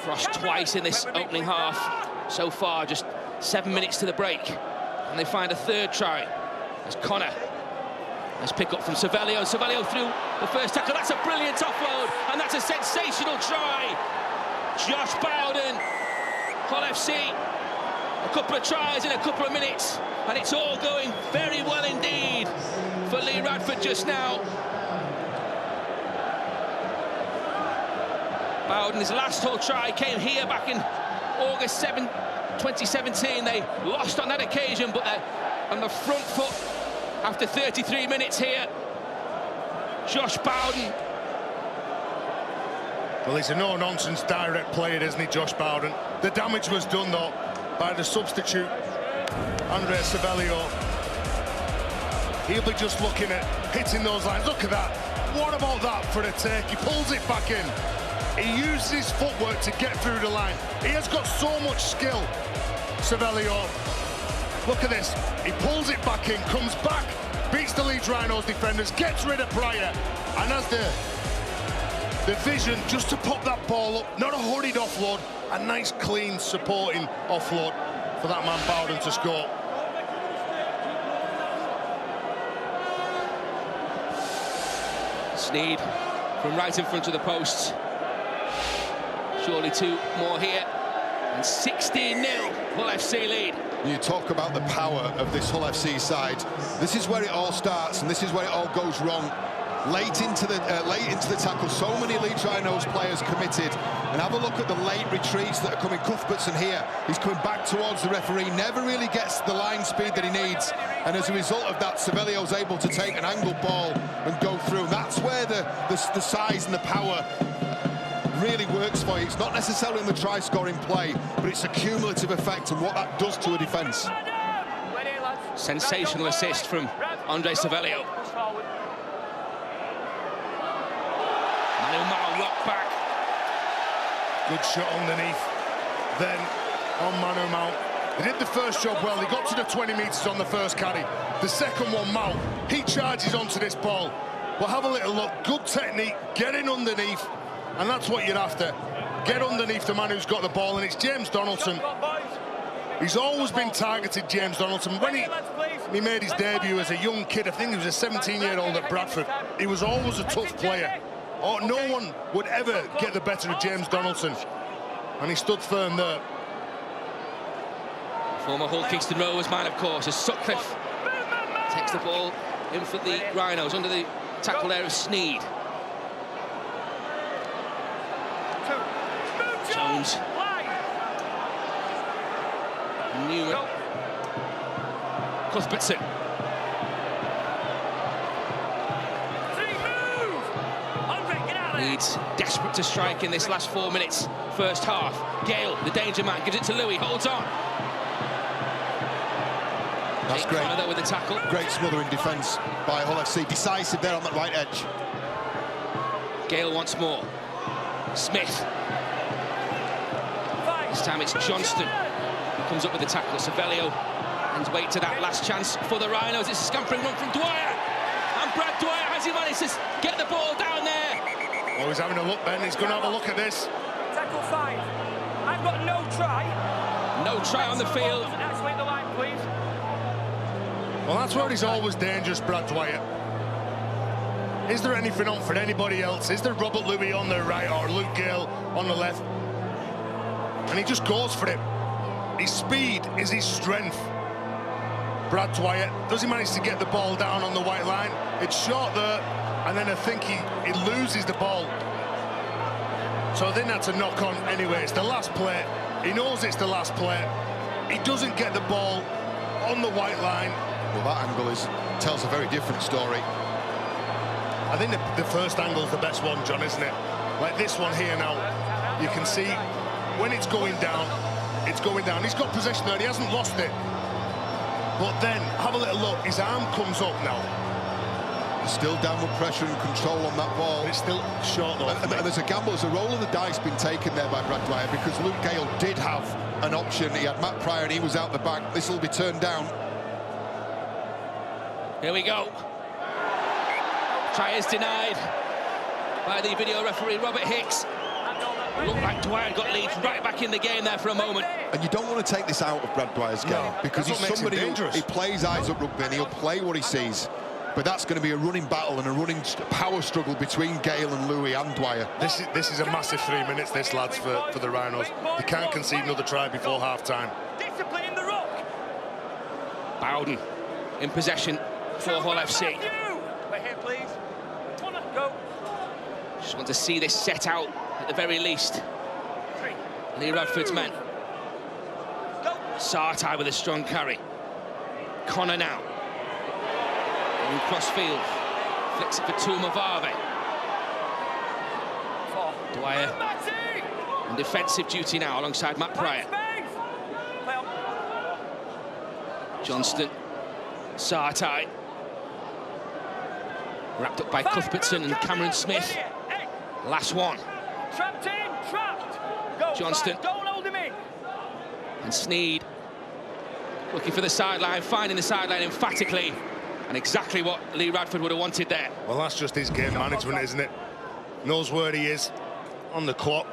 Frost twice in this opening half. So far, just 7 minutes to the break. And they find a third try. As Connor has pick up from Savelio. Savelio through the first tackle. That's a brilliant offload. And that's a sensational try. Josh Bowden, Hull FC. A couple of tries in a couple of minutes. And it's all going very well indeed for Lee Radford just now. Bowden's last Hull try came here back in August 7, 2017. They lost on that occasion, but they're on the front foot after 33 minutes here. Josh Bowden. Well, he's a no-nonsense direct player, isn't he, Josh Bowden? The damage was done, though, by the substitute, Andre Savelio. He'll be just looking at hitting those lines. Look at that. What about that for a take? He pulls it back in. He uses his footwork to get through the line. He has got so much skill, Savelio. Look at this. He pulls it back in, comes back, beats the Leeds Rhinos defenders, gets rid of Pryor, and has the vision just to pop that ball up. Not a hurried offload, a nice, clean, supporting offload for that man Bowden to score. Sneed from right in front of the post. Surely 2 more here, and 16-0 Hull FC lead. You talk about the power of this Hull FC side. This is where it all starts, and this is where it all goes wrong. Late into the tackle, so many Leeds Rhinos players committed, and have a look at the late retreats that are coming. Cuthbertson here, he's coming back towards the referee, never really gets the line speed that he needs, and as a result of that, Savelio's able to take an angled ball and go through. That's where the size and the power really works for you. It's not necessarily in the try-scoring play, but it's a cumulative effect and what that does to a defence. Sensational assist from Andre Savelio. Manu Mao rocked back. Good shot underneath. Then on Manu Mao. They did the first job well. They got to the 20 metres on the first carry. The second one, Mao, he charges onto this ball. Well, have a little look. Good technique, getting underneath. And that's what you're after. Get underneath the man who's got the ball, and it's James Donaldson. He's always been targeted, James Donaldson. he made his debut as a young kid. I think he was a 17-year-old at Bradford. He was always a tough player. Oh, no one would ever get the better of James Donaldson. And he stood firm there. Former Hull Kingston Rovers man, of course, as Sutcliffe takes the ball in for the Rhinos under the tackle there of Sneed. Jones. Newman. Cuthbertson. Leeds desperate to strike in this last 4 minutes, first half. Gale, the danger man, gives it to Louis, holds on. That's great. Connor, though, with the tackle. Great smothering defence by Hull FC. Decisive there on that right edge. Gale once more. Smith. This time it's Johnston who comes up with the tackle. Savelio and wait to that last chance for the Rhinos. It's a scampering run from Dwyer. And Brad Dwyer has he managed to get the ball down there. Oh, he's having a look, Ben. He's going to have a look at this. Tackle 5. I've got no try. No try on the field. Actually, the line, please. Well, that's where he's always dangerous, Brad Dwyer. Is there anything on for anybody else? Is there Robert Louis on the right or Luke Gale on the left? And he just goes for it. His speed is his strength. Brad Dwyer, does he manage to get the ball down on the white line? It's short there, and then I think he loses the ball. So I think that's a knock-on anyway. It's the last play. He knows it's the last play. He doesn't get the ball on the white line. Well, that angle tells a very different story. I think the first angle is the best one, John, isn't it? Like this one here now. You can see when it's going down, it's going down. He's got possession there, he hasn't lost it. But then, have a little look, his arm comes up now. Still downward pressure and control on that ball. But it's still short though. And there's a gamble, there's a roll of the dice been taken there by Brad Dwyer because Luke Gale did have an option. He had Matt Pryor and he was out the back. This will be turned down. Here we go. Try is denied by the video referee, Robert Hicks. Looked like Dwyer got Leeds right back in the game there for a moment. And you don't want to take this out of Brad Dwyer's game because he's somebody who plays eyes up rugby and he'll play what he sees. But that's going to be a running battle and a running power struggle between Gale and Louis and Dwyer. This is a massive 3 minutes, this, lads, for the Rhinos. They can't concede another try before half-time. Discipline in the rock. Bowden in possession for Hull FC. We're here, please. Go. Just want to see this set out at the very least. Lee Radford's men. Sartai with a strong carry. Connor now. In cross field. Flicks it for Tumavave. Dwyer on defensive duty now alongside Matt Pryor. Johnston. Sartai. Wrapped up by Cuthbertson and Cameron Smith. Last one. Trapped in, trapped. Go, Johnston. Don't hold him in. And Sneed looking for the sideline, finding the sideline emphatically. And exactly what Lee Radford would have wanted there. Well, that's just his game management, isn't it? Knows where he is on the clock.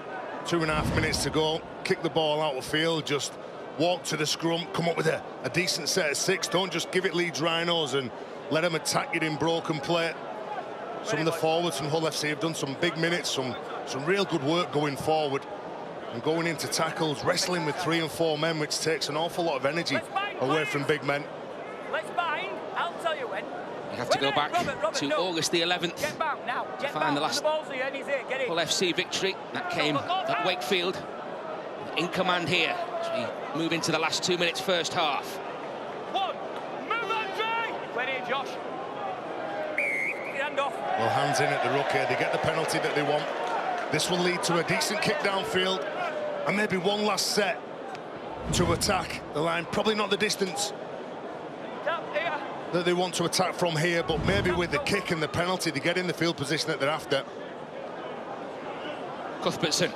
2.5 minutes to go. Kick the ball out of field, just walk to the scrum, come up with a decent set of 6. Don't just give it Leeds Rhinos and let them attack it in broken play. Some of the forwards from Hull FC have done some big minutes, some real good work going forward and going into tackles, wrestling with 3 and 4 men, which takes an awful lot of energy away from big men. Let's bind. I'll tell you when. You have to go back to August the 11th to find the last Hull FC victory. That came at Wakefield. In command here as we move into the last 2 minutes, first half. One. Move on, Dre. Ready, Josh. Hand off. Well, hands in at the ruck here. They get the penalty that they want. This will lead to a decent kick downfield and maybe one last set to attack the line. Probably not the distance that they want to attack from here, but maybe with the kick and the penalty, they get in the field position that they're after. Cuthbertson.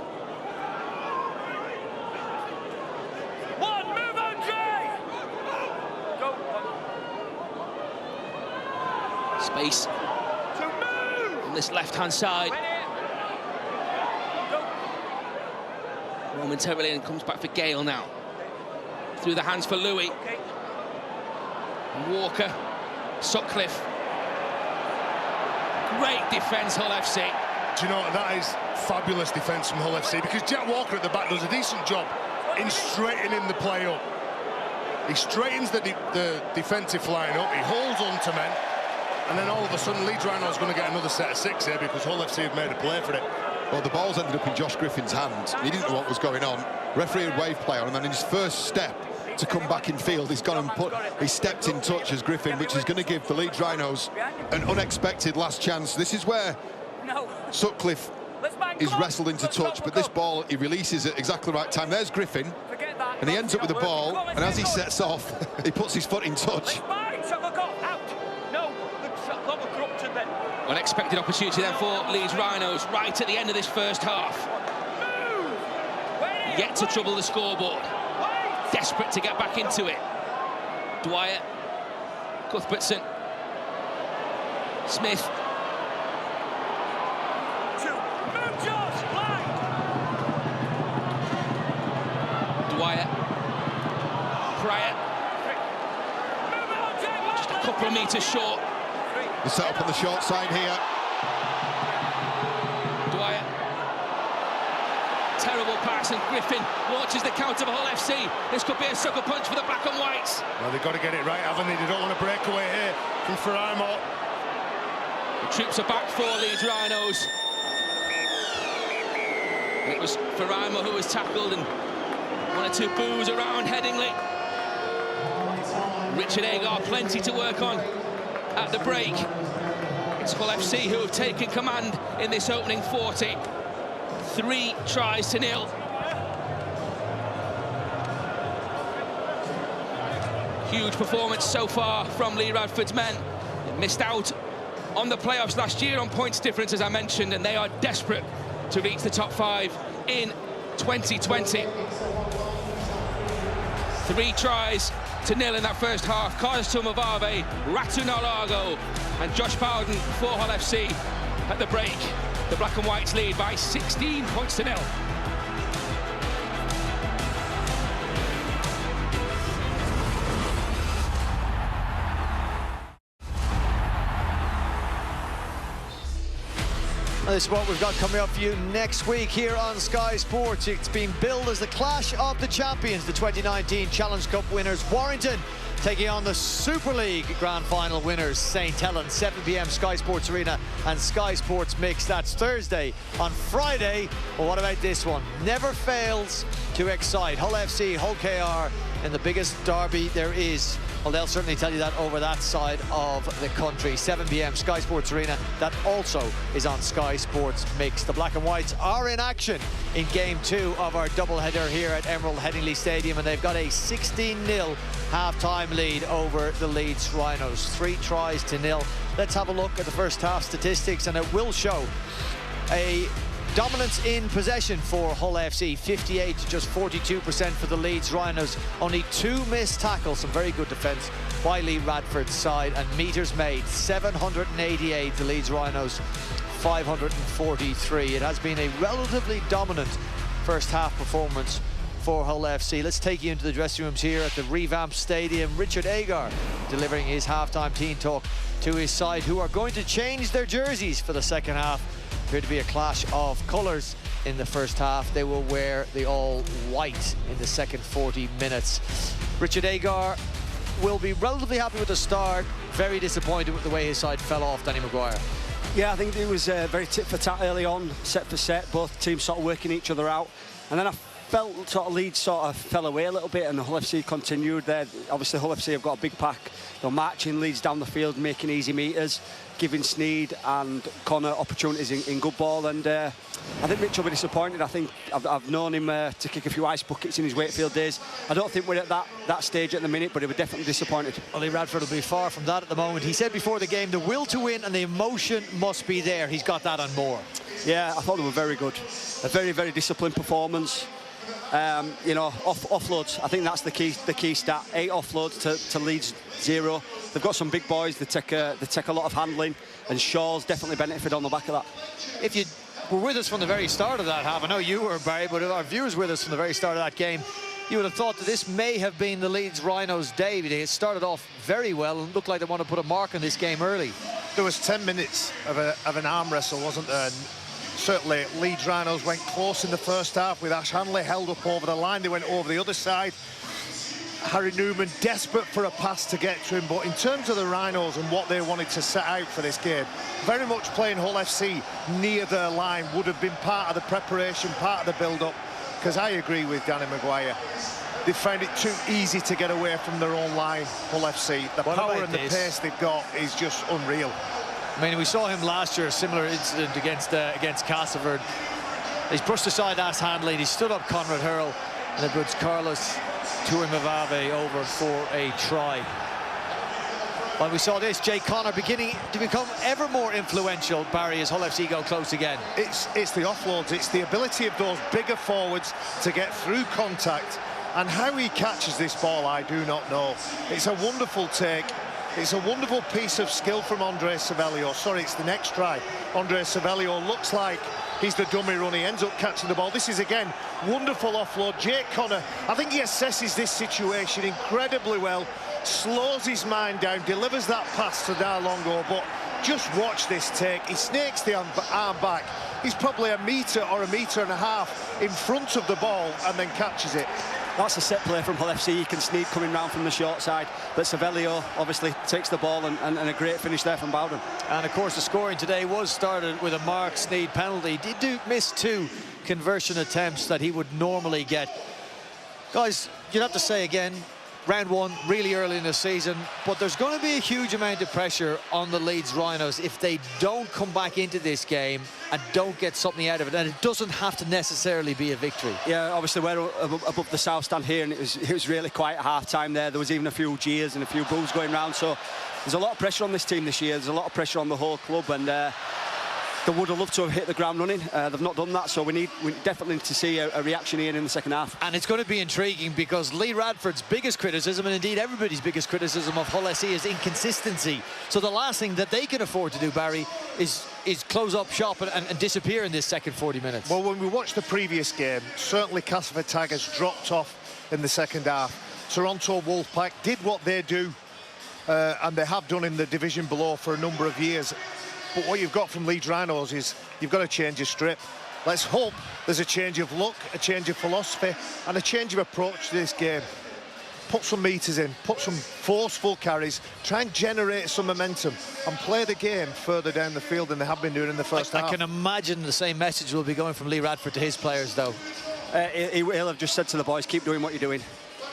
One, move on, Dre. Go. Space on this left-hand side. Momentarily, and comes back for Gale now. Through the hands for Louis. Okay. Walker, Sutcliffe. Great defence, Hull FC. Do you know, that is fabulous defence from Hull FC, because Jack Walker at the back does a decent job in straightening the play up. He straightens the defensive line up, he holds on to men, and then all of a sudden Leeds Rhinos going to get another set of 6 here because Hull FC have made a play for it. Well, the ball's ended up in Josh Griffin's hand. He didn't know what was going on. Referee had wave play on, and then in his first step to come back in field, he's gone and he stepped in touch as Griffin, which is going to give the Leeds Rhinos an unexpected last chance. This is where Sutcliffe is wrestled into touch, but this ball, he releases at exactly the right time. There's Griffin, and he ends up with the ball, and as he sets off, he puts his foot in touch. Unexpected opportunity then for Leeds Rhinos right at the end of this first half. Yet to trouble the scoreboard. Desperate to get back into it. Dwyer, Cuthbertson, Smith. Dwyer, Pryor. Just a couple of metres short. The set up on the short side here. Dwyer. Terrible pass, and Griffin launches the counter for Hull FC. This could be a sucker punch for the black and whites. Well, they've got to get it right, haven't they? They don't want to break away here from Faraimo. The troops are back for Leeds Rhinos. It was Faraimo who was tackled, and 1 or 2 boos around Headingley. Richard Agar, plenty to work on at the break. It's Hull FC who have taken command in this opening 40. 3 tries to 0. Huge performance so far from Lee Radford's men. They missed out on the playoffs last year on points difference, as I mentioned, and they are desperate to reach the top 5 in 2020. 3 tries to 0 in that first half. Carlos Tumavave, Ratu Nalago and Josh Bowden for Hull FC at the break. The black and whites lead by 16 points to 0. This is what we've got coming up for you next week here on Sky Sports. It's been billed as the Clash of the Champions, the 2019 Challenge Cup winners Warrington taking on the Super League Grand Final winners St Helens. 7 p.m. Sky Sports Arena and Sky Sports Mix. That's Thursday. On Friday, well, what about this one? Never fails to excite. Hull FC, Hull KR in the biggest derby there is. Well, they'll certainly tell you that over that side of the country. 7 p.m. Sky Sports Arena. That also is on Sky Sports Mix. The Black and Whites are in action in Game 2 of our doubleheader here at Emerald Headingley Stadium, and they've got a 16-0 half-time lead over the Leeds Rhinos. 3 tries to 0. Let's have a look at the first half statistics, and it will show a dominance in possession for Hull FC, 58 to just 42% for the Leeds Rhinos. Only 2 missed tackles, some very good defence by Lee Radford's side, and metres made, 788, the Leeds Rhinos 543. It has been a relatively dominant first half performance for Hull FC. Let's take you into the dressing rooms here at the revamped stadium. Richard Agar delivering his halftime team talk to his side, who are going to change their jerseys for the second half. Appeared to be a clash of colours in the first half. They will wear the all white in the second 40 minutes. Richard Agar will be relatively happy with the start, very disappointed with the way his side fell off Danny Maguire. Yeah, I think it was very tit for tat early on, set for set, both teams sort of working each other out, and then I felt sort of Leeds sort of fell away a little bit, and the Hull FC continued there. Obviously Hull FC have got a big pack. They're marching Leeds down the field, making easy meters, giving Sneed and Connor opportunities in good ball, and I think Mitch will be disappointed. I think I've known him to kick a few ice buckets in his Wakefield days. I don't think we're at that stage at the minute, but he was definitely disappointed. Lee Radford will be far from that at the moment. He said before the game, the will to win and the emotion must be there. He's got that and more. Yeah, I thought they were very good. A very, very disciplined performance. You know, offloads, I think that's the key stat. 8 offloads to Leeds 0. They've got some big boys. They take a lot of handling, and Shaw's definitely benefited on the back of that. If you were with us from the very start of that half, I know you were, Barry, but our viewers with us from the very start of that game, You would have thought that this may have been the Leeds Rhinos' day. They started off very well and looked like they want to put a mark on this game early. There was 10 minutes of an arm wrestle, wasn't there? And certainly Leeds Rhinos went close in the first half with Ash Hanley held up over the line. They went over the other side. Harry Newman desperate for a pass to get to him, but in terms of the Rhinos and what they wanted to set out for this game, very much playing Hull FC near their line would have been part of the preparation, part of the build-up, because I agree with Danny Maguire. They found it too easy to get away from their own line, Hull FC. The power and the pace they've got is just unreal. I mean, we saw him last year, a similar incident against Castleford. He's brushed aside Ash Handley, he stood up Conrad Hurrell, and it puts Carlos Tuimavave over for a try. When we saw this, Jay Connor beginning to become ever more influential, Barry, as Hull FC go close again. It's the offloads, it's the ability of those bigger forwards to get through contact, and how he catches this ball, I do not know. It's a wonderful take. It's a wonderful piece of skill from Andre Savelio. Sorry, it's the next try. Andre Savelio looks like he's the dummy run. He ends up catching the ball. This is, again, wonderful offload. Jake Connor, I think he assesses this situation incredibly well, slows his mind down, delivers that pass to Darlongo, but just watch this take. He snakes the arm back. He's probably a metre or a metre and a half in front of the ball and then catches it. That's a set play from Hull FC. You can Sneed coming round from the short side, but Savelio obviously takes the ball and a great finish there from Bowden. And of course the scoring today was started with a Mark Sneed penalty. He did miss 2 conversion attempts that he would normally get. Guys, you'd have to say again, round 1, really early in the season, but there's going to be a huge amount of pressure on the Leeds Rhinos if they don't come back into this game and don't get something out of it, and it doesn't have to necessarily be a victory. Yeah, obviously we're above the south stand here, and it was really quiet at half-time there. There was even a few jeers and a few boos going round, so there's a lot of pressure on this team this year. There's a lot of pressure on the whole club, and they would have loved to have hit the ground running. They've not done that, so we definitely need to see a reaction here in the second half. And it's going to be intriguing because Lee Radford's biggest criticism, and indeed everybody's biggest criticism of Hull SC, is inconsistency. So the last thing that they can afford to do, Barry, is close up shop and disappear in this second 40 minutes. Well, when we watched the previous game, certainly Castleford Tigers dropped off in the second half. Toronto Wolfpack did what they do, and they have done in the division below for a number of years. But what you've got from Leeds Rhinos is you've got to change your strip. Let's hope there's a change of look, a change of philosophy, and a change of approach to this game. Put some meters in, put some forceful carries, try and generate some momentum and play the game further down the field than they have been doing in the first half. I can imagine the same message will be going from Lee Radford to his players, though. He'll have just said to the boys, keep doing what you're doing.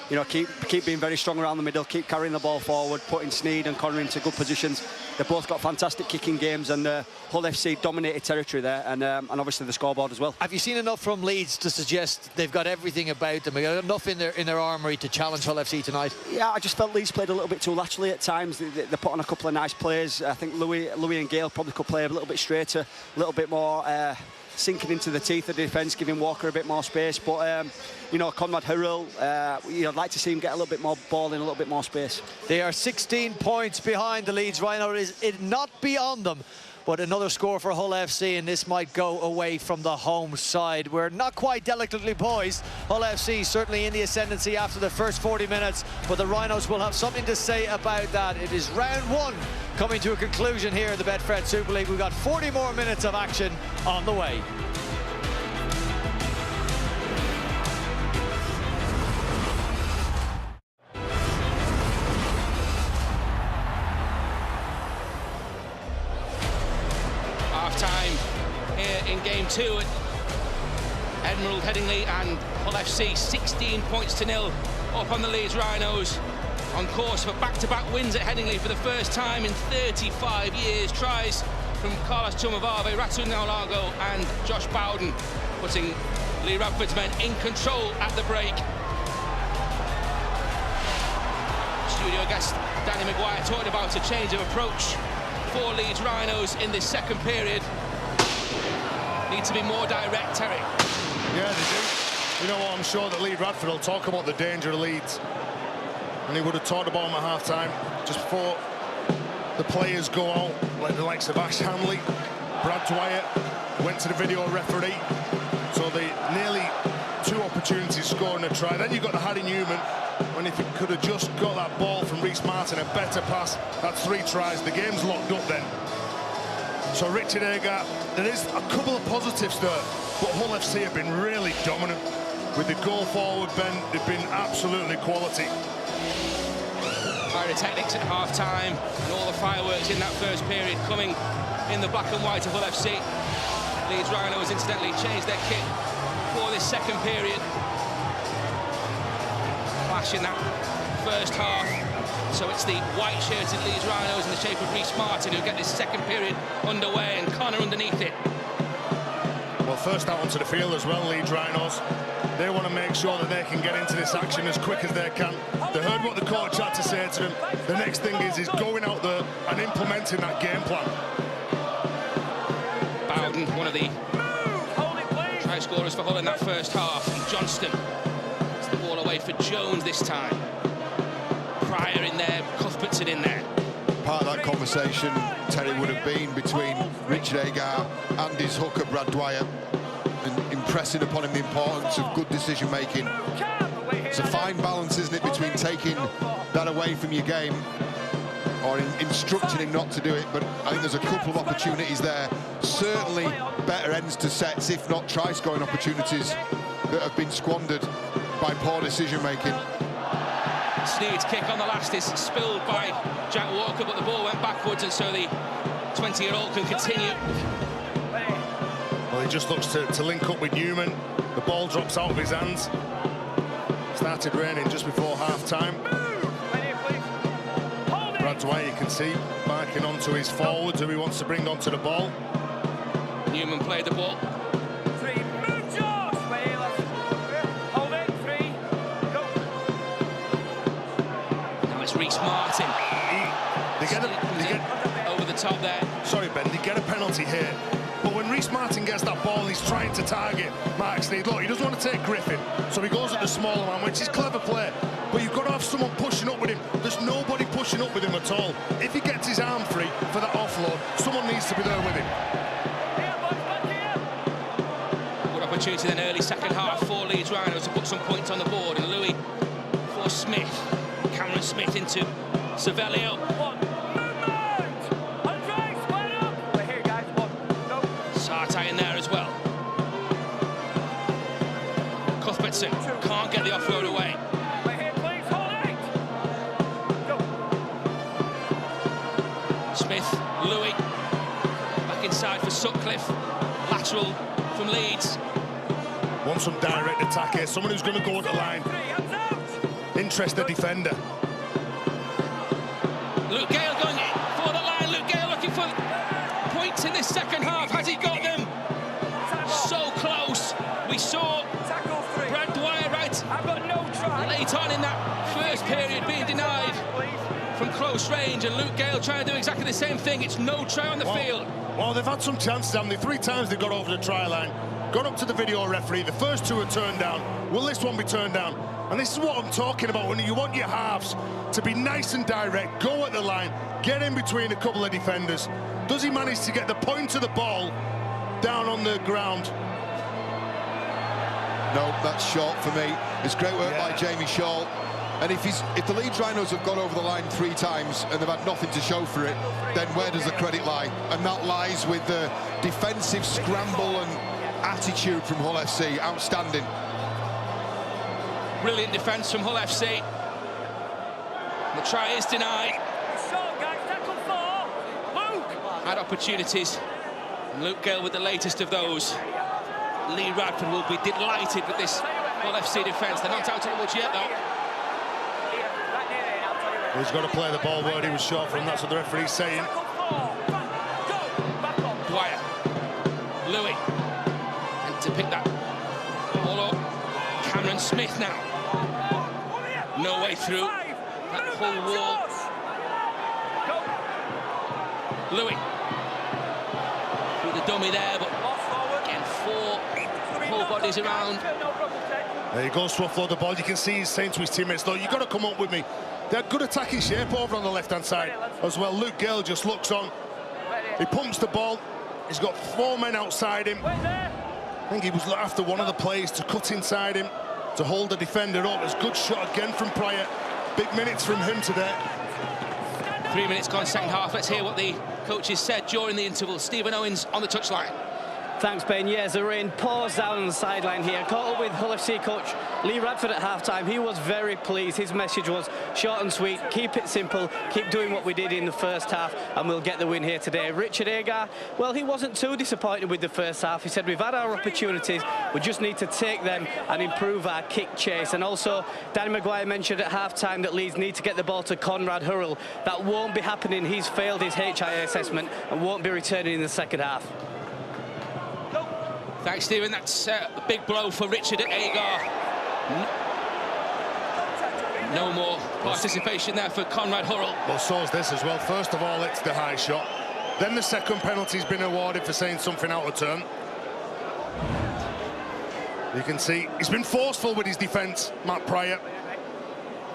You know, keep being very strong around the middle, keep carrying the ball forward, putting Sneed and Connor into good positions. They've both got fantastic kicking games, and Hull FC dominated territory there, and obviously the scoreboard as well. Have you seen enough from Leeds to suggest they've got everything about them? They've got enough in their armoury to challenge Hull FC tonight? Yeah, I just felt Leeds played a little bit too laterally at times. They put on a couple of nice plays. I think Louis and Gale probably could play a little bit straighter, a little bit more sinking into the teeth of the defence, giving Walker a bit more space. But, you know, Conrad Hurrell, I'd like to see him get a little bit more ball in, a little bit more space. They are 16 points behind the Leeds Rhinos. It not beyond them. But another score for Hull FC, and this might go away from the home side. We're not quite delicately poised. Hull FC certainly in the ascendancy after the first 40 minutes, but the Rhinos will have something to say about that. It is round 1 coming to a conclusion here in the Betfred Super League. We've got 40 more minutes of action on the way. Time here in game 2 at Emerald Headingley, and Hull FC 16 points to 0 up on the Leeds Rhinos, on course for back-to-back wins at Headingley for the first time in 35 years. Tries from Carlos Tuimavave, Ratu Naulago and Josh Bowden, putting Lee Radford's men in control at the break. Studio guest Danny Maguire talked about a change of approach for Leeds Rhinos in this second period. Need to be more direct, Terry. Yeah, they do. You know what, I'm sure that Lee Radford will talk about the danger of Leeds. And he would have talked about them at half-time, just before the players go out, like the likes of Ash Hanley, Brad Dwyer, went to the video referee. So the nearly 2 opportunities scoring a try. Then you've got the Harry Newman, when if he could have just got that ball from Reece Martin, a better pass, that's 3 tries. The game's locked up then. So Richard Agar, there is a couple of positives there, but Hull FC have been really dominant. With the goal forward, Ben, they've been absolutely quality. Pyrotechnics at half-time, and all the fireworks in that first period coming in the black and white of Hull FC. Leeds Rhinos incidentally changed their kit for this second period. Clash in that first half. So it's the white-shirted Leeds Rhinos in the shape of Reece Martin who get this second period underway, and Connor underneath it. Well, first out onto the field as well, Leeds Rhinos. They want to make sure that they can get into this action as quick as they can. They heard what the coach had to say to them. The next thing is going out there and implementing that game plan. Bowden, one of the try scorers for Hull in that first half. Johnston, it's the ball away for Jones this time. Pryor in there, Cuthbertson in there. Part of that conversation, Terry, would have been between Richard Agar and his hooker, Brad Dwyer, and impressing upon him the importance of good decision-making. It's a fine balance, isn't it, between taking that away from your game or instructing him not to do it, but I think there's a couple of opportunities there. Certainly better ends to sets, if not try-scoring opportunities that have been squandered by poor decision-making. Sneed's kick on the last is spilled by Jack Walker, but the ball went backwards, and so the 20-year-old can continue. Well, he just looks to link up with Newman. The ball drops out of his hands. Started raining just before half-time. Brad Dwyer, you can see, marking onto his forwards who he wants to bring onto the ball. Newman played the ball. Now it's Reece Martin. They get over the top there. Sorry, Ben, they get a penalty here. But when Reece Martin gets that ball, he's trying to target Mark Sneed. Look, he doesn't want to take Griffin, so he goes at the smaller man, which is clever play. But you've got to have someone pushing up with him. There's nobody pushing up with him at all. If he gets his arm free for that offload, someone needs to be there with him. Good opportunity then early second half for Leeds Rhinos to put some points on the board, and Louis for Smith. Cameron Smith into Savelio. Sartai in there as well. Cuthbertson can't get the offload away. Smith, Louis, back inside for Sutcliffe. Lateral from Leeds. Want some direct attack here, someone who's going to go at the line. Interested defender. Luke Gale going for the line. Luke Gale looking for points in this second half. Has he got them? So close. We saw Brad Dwyer late on in that first period being denied from close range, and Luke Gale trying to do exactly the same thing. It's no try on the field. Well, they've had some chances, haven't they? 3 times they got over the try line, gone up to the video referee. The first 2 are turned down. Will this one be turned down? And this is what I'm talking about, when you want your halves to be nice and direct, go at the line, get in between a couple of defenders. Does he manage to get the point of the ball down on the ground? No, that's short for me. It's great work by Jamie Shaw. And if the Leeds Rhinos have gone over the line 3 times and they've had nothing to show for it, then where does the credit lie? And that lies with the defensive scramble and attitude from Hull FC. Outstanding. Brilliant defence from Hull FC. The try is denied. Had opportunities. Luke Gale with the latest of those. Lee Radford will be delighted with this Hull FC defence. They're not out of the woods yet, though. He's got to play the ball where he was short from. That's what the referee's saying. Dwyer. Louis. And to pick that ball up. Cameron Smith now. No way through that whole wall. Louis. Through the dummy there, but again, 4 whole bodies around. There he goes to offload the ball. You can see he's saying to his teammates, though, you've got to come up with me. They had good attacking shape over on the left-hand side as well. Luke Gale just looks on. He pumps the ball. He's got 4 men outside him. think he was after one of the plays to cut inside him, to hold the defender up. It's a good shot again from Pryor. Big minutes from him today. 3 minutes gone, second half. Let's hear what the coaches said during the interval. Stephen Owens on the touchline. Thanks, Ben. Yes, the rain pours down on the sideline here. Caught up with Hull FC coach Lee Radford at half-time. He was very pleased. His message was short and sweet. Keep it simple. Keep doing what we did in the first half, and we'll get the win here today. Richard Agar, well, he wasn't too disappointed with the first half. He said, we've had our opportunities. We just need to take them and improve our kick chase. And also, Danny Maguire mentioned at half-time that Leeds need to get the ball to Conrad Hurrell. That won't be happening. He's failed his HIA assessment and won't be returning in the second half. Thanks, Stephen. That's a big blow for Richard Agar. No more participation there for Conrad Hurrell. Well, so's this as well. First of all, it's the high shot. Then the second penalty's been awarded for saying something out of turn. You can see he's been forceful with his defence, Matt Pryor.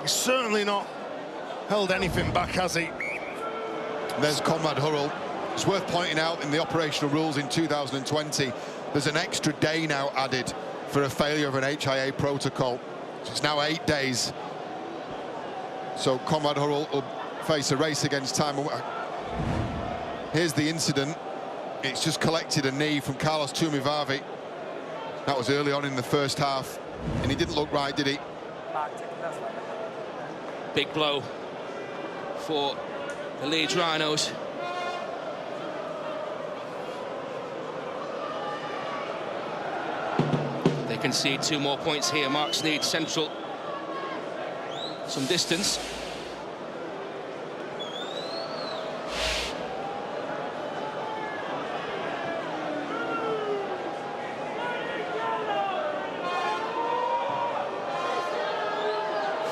He's certainly not held anything back, has he? There's Conrad Hurrell. It's worth pointing out in the operational rules in 2020, there's an extra day now added for a failure of an HIA protocol. So it's now 8 days. So Conrad Hurrell will face a race against time. Here's the incident. It's just collected a knee from Carlos Tumivavi. That was early on in the first half, and he didn't look right, did he? Big blow for the Leeds Rhinos. They concede 2 more points here. Marks need Central some distance.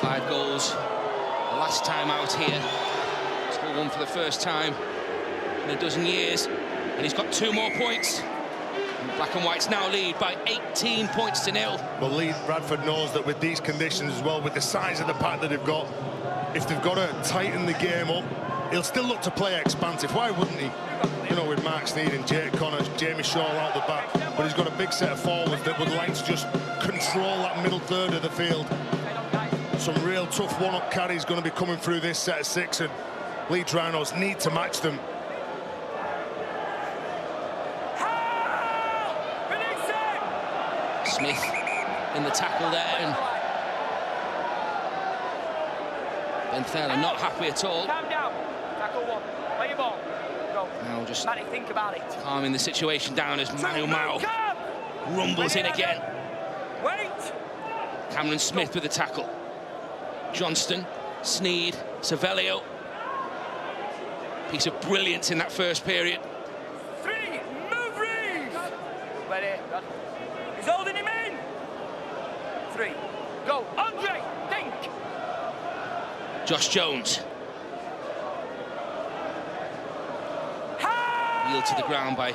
Five goals the last time out here. Still won for the first time in a dozen years, and he's got 2 more points. Black and Whites now lead by 18 points to 0. Well, Lee Radford knows that with these conditions as well, with the size of the pack that they've got, if they've got to tighten the game up, he'll still look to play expansive. Why wouldn't he? You know, with Mark Sneed and Jake Connors, Jamie Shaw out the back, but he's got a big set of forwards that would like to just control that middle third of the field. Some real tough one-up carries going to be coming through this set of 6, and Leeds Rhinos need to match them. Smith in the tackle there, and Ben Thaler not happy at all. Calm down. Tackle 1. Play your ball. Go. Now just Matty, think about it. calming the situation down as Manu Mao rumbles in again. Wait. Cameron Smith with the tackle. Johnston, Sneed, Savelio. Piece of brilliance in that first period. 3. Move, Reeves. Ready. He's holding him in. 3. Go. Andre, think. Josh Jones. Wheeled to the ground by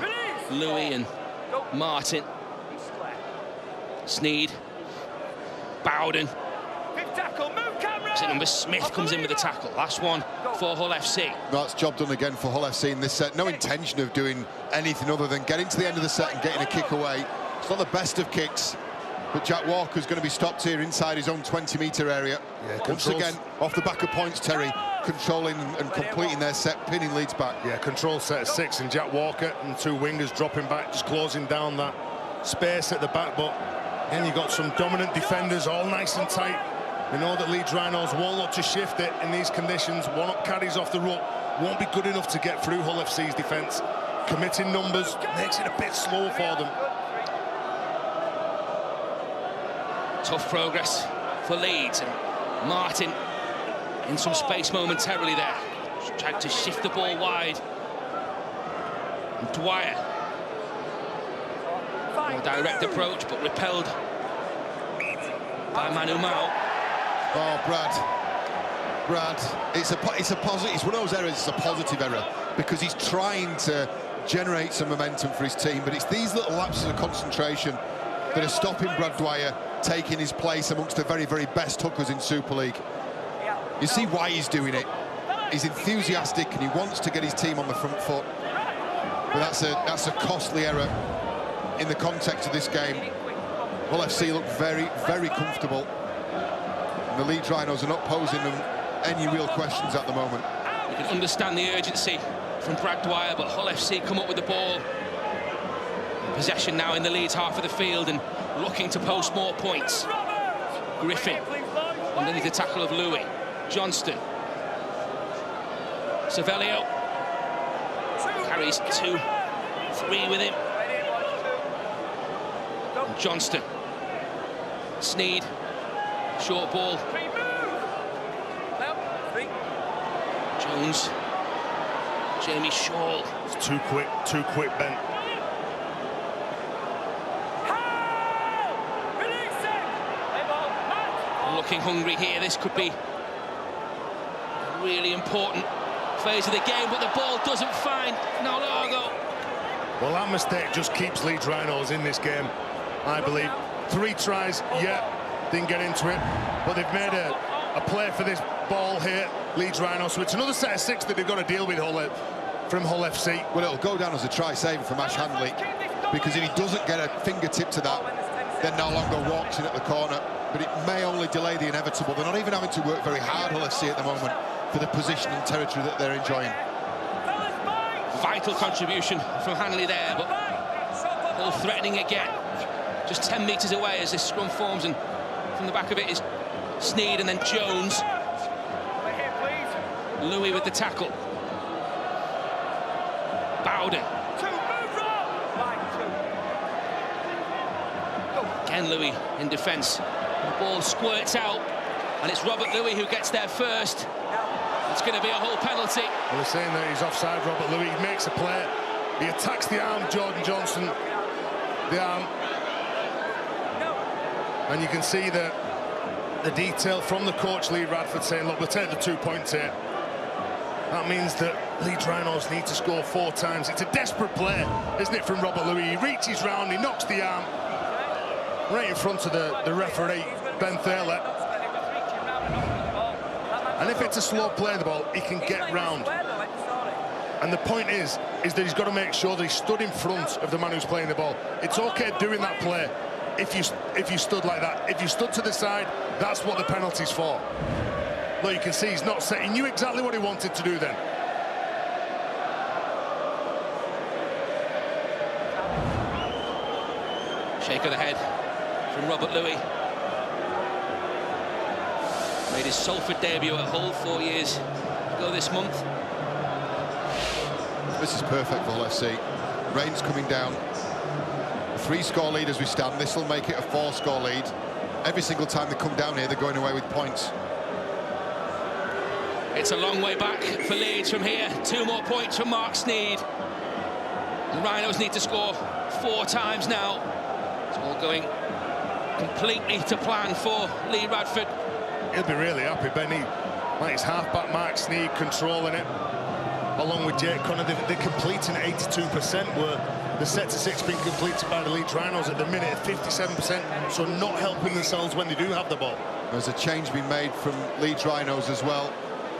Louis and Martin. Sneed. Bowden. Big tackle. Move, Cameron. Is it number Smith comes in with the tackle. Last one for Hull FC. That's job done again for Hull FC in this set. No intention of doing anything other than getting to the end of the set and getting a kick away. It's not the best of kicks, but Jack Walker's going to be stopped here inside his own 20-metre area. Yeah, once again, off the back of points, Terry, controlling and completing their set, pinning Leeds back. Yeah, control set of 6, and Jack Walker and 2 wingers dropping back, just closing down that space at the back. But then you've got some dominant defenders, all nice and tight. We know that Leeds Rhinos won't look to shift it in these conditions. One-up carries off the ruck won't be good enough to get through Hull FC's defence. Committing numbers makes it a bit slow for them. Tough progress for Leeds, and Martin in some space momentarily there. Tried to shift the ball wide. And Dwyer. More direct approach, but repelled by Manu Mao. Oh, Brad, it's a positive. It's one of those errors. It's a positive error because he's trying to generate some momentum for his team, but it's these little lapses of concentration that are stopping Brad Dwyer taking his place amongst the very, very best hookers in Super League. You see why he's doing it. He's enthusiastic and he wants to get his team on the front foot. But that's a costly error in the context of this game, Hull FC look very, very comfortable. And the Leeds Rhinos are not posing them any real questions at the moment. You can understand the urgency from Brad Dwyer, but Hull FC come up with the ball. Possession now in the Leeds half of the field and looking to post more points. Griffin underneath the tackle of Louis. Johnston. Savelio carries 2-3 with him. And Johnston. Sneed. Short ball. Jones. Jamie Shaw. It's too quick, Ben. Looking hungry here. This could be a really important phase of the game, but the ball doesn't find Nolago. Well, that mistake just keeps Leeds Rhinos in this game, I believe. 3 tries, yeah, didn't get into it, but they've made a play for this ball here, Leeds Rhinos. So it's another set of 6 that they've got to deal with from Hull FC. Well, it'll go down as a try save from Ash Handley, because if he doesn't get a fingertip to that, then Nolago walks in at the corner. But it may only delay the inevitable. They're not even having to work very hard, Hull FC, at the moment, for the position and territory that they're enjoying. Vital contribution from Hanley there, but Hull threatening again. Just 10 metres away as this scrum forms, and from the back of it is Sneed and then Jones. Louis with the tackle. Bowden. Again Louis in defence. The ball squirts out, and it's Robert Louis who gets there first. It's going to be a Hull penalty. Well, they're saying that he's offside, Robert Louis. He makes a play. He attacks the arm, Jordan Johnson. The arm. And you can see the detail from the coach, Lee Radford, saying, look, we'll take the 2 points here. That means that Leeds Rhinos need to score 4 times. It's a desperate play, isn't it, from Robert Louis? He reaches round, he knocks the arm right in front of the referee, Ben Thaler. And if it's a slow play, the ball, he can get round. And the point is that he's got to make sure that he stood in front of the man who's playing the ball. It's okay doing that play if you stood like that. If you stood to the side, that's what the penalty's for. Look, you can see he's not set. He knew exactly what he wanted to do then. Shake of the head from Robert Louis. Made his Salford debut at Hull 4 years ago this month. This is perfect for Hull FC. Rain's coming down. A 3-score lead as we stand. This will make it a 4-score lead. Every single time they come down here, they're going away with points. It's a long way back for Leeds from here. 2 more points from Mark Sneed. The Rhinos need to score 4 times now. It's all going completely to plan for Lee Radford. He'll be really happy, Benny. Like his half-back Mark Sneed controlling it, along with Jake Connor. They're completing at 82%, where the set to 6 being completed by the Leeds Rhinos at the minute at 57%, so not helping themselves when they do have the ball. There's a change being made from Leeds Rhinos as well.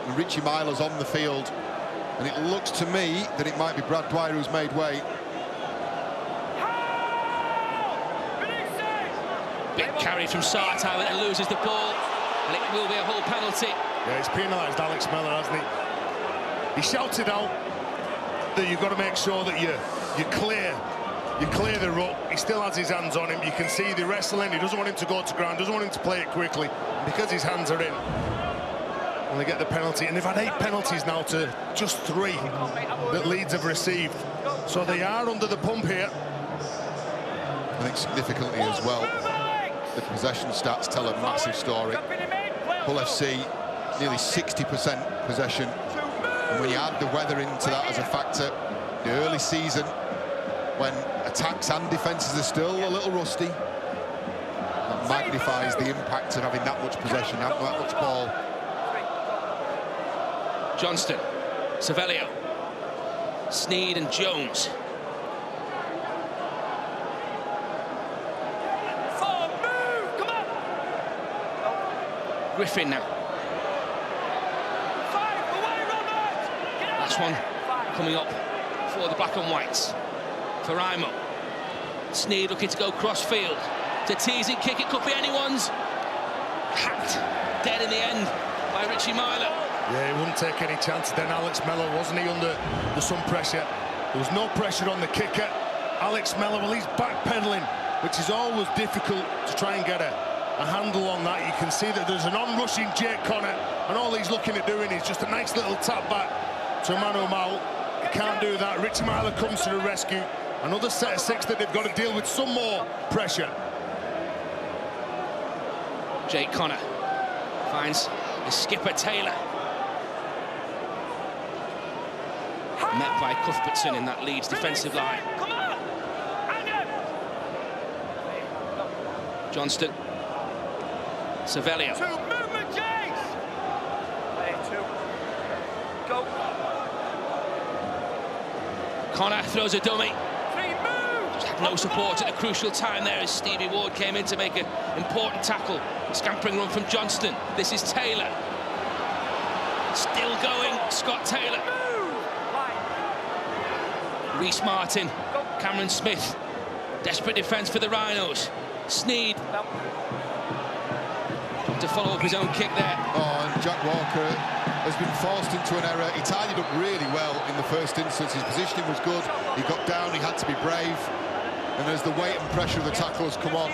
And Richie Myler's on the field, and it looks to me that it might be Brad Dwyer who's made way. Big carry from Sartai, but then loses the ball, and it will be a Hull penalty. Yeah, he's penalised Alex Mellor, hasn't he? He shouted out that you've got to make sure that you clear the ruck. He still has his hands on him. You can see the wrestling. He doesn't want him to go to ground, doesn't want him to play it quickly. And because his hands are in, and they get the penalty. And they've had 8 penalties now to just 3 that Leeds have received. So they are under the pump here. I think significantly as well, the possession stats tell a massive story. Hull FC, nearly 60% possession. And when you add the weather into that as a factor, the early season, when attacks and defences are still a little rusty, that magnifies the impact of having that much possession, that much ball. Johnston, Savelio, Sneed and Jones. Griffin now. Last one coming up for the black and whites. Faraimo. Sneed looking to go cross-field. It's a teasing kick, it could be anyone's. Hacked dead in the end by Richie Myler. Yeah, he wouldn't take any chances. Then Alex Mello, wasn't he, under some pressure? There was no pressure on the kicker. Alex Mello, well, he's backpedaling, which is always difficult to try and get a handle on that. You can see that there's an on-rushing Jake Connor, and all he's looking at doing is just a nice little tap back to Manu Mao. He can't do that. Richie Myler comes to the rescue. Another set of 6 that they've got to deal with some more pressure. Jake Connor finds his skipper Taylor. Met by Cuthbertson in that Leeds defensive line. Come on! Johnston. Cervello. 2, movement, James! There, 2. Go. Connor throws a dummy. 3, move! Just had no support at a crucial time there as Stevie Ward came in to make an important tackle. Scampering run from Johnston. This is Taylor. Still going, Scott Taylor. Reece Martin, Cameron Smith. Desperate defence for the Rhinos. Sneed. To follow up his own kick there. Oh, and Jack Walker has been forced into an error. He tidied up really well in the first instance. His positioning was good. He got down, he had to be brave. And as the weight and pressure of the tackle has come on,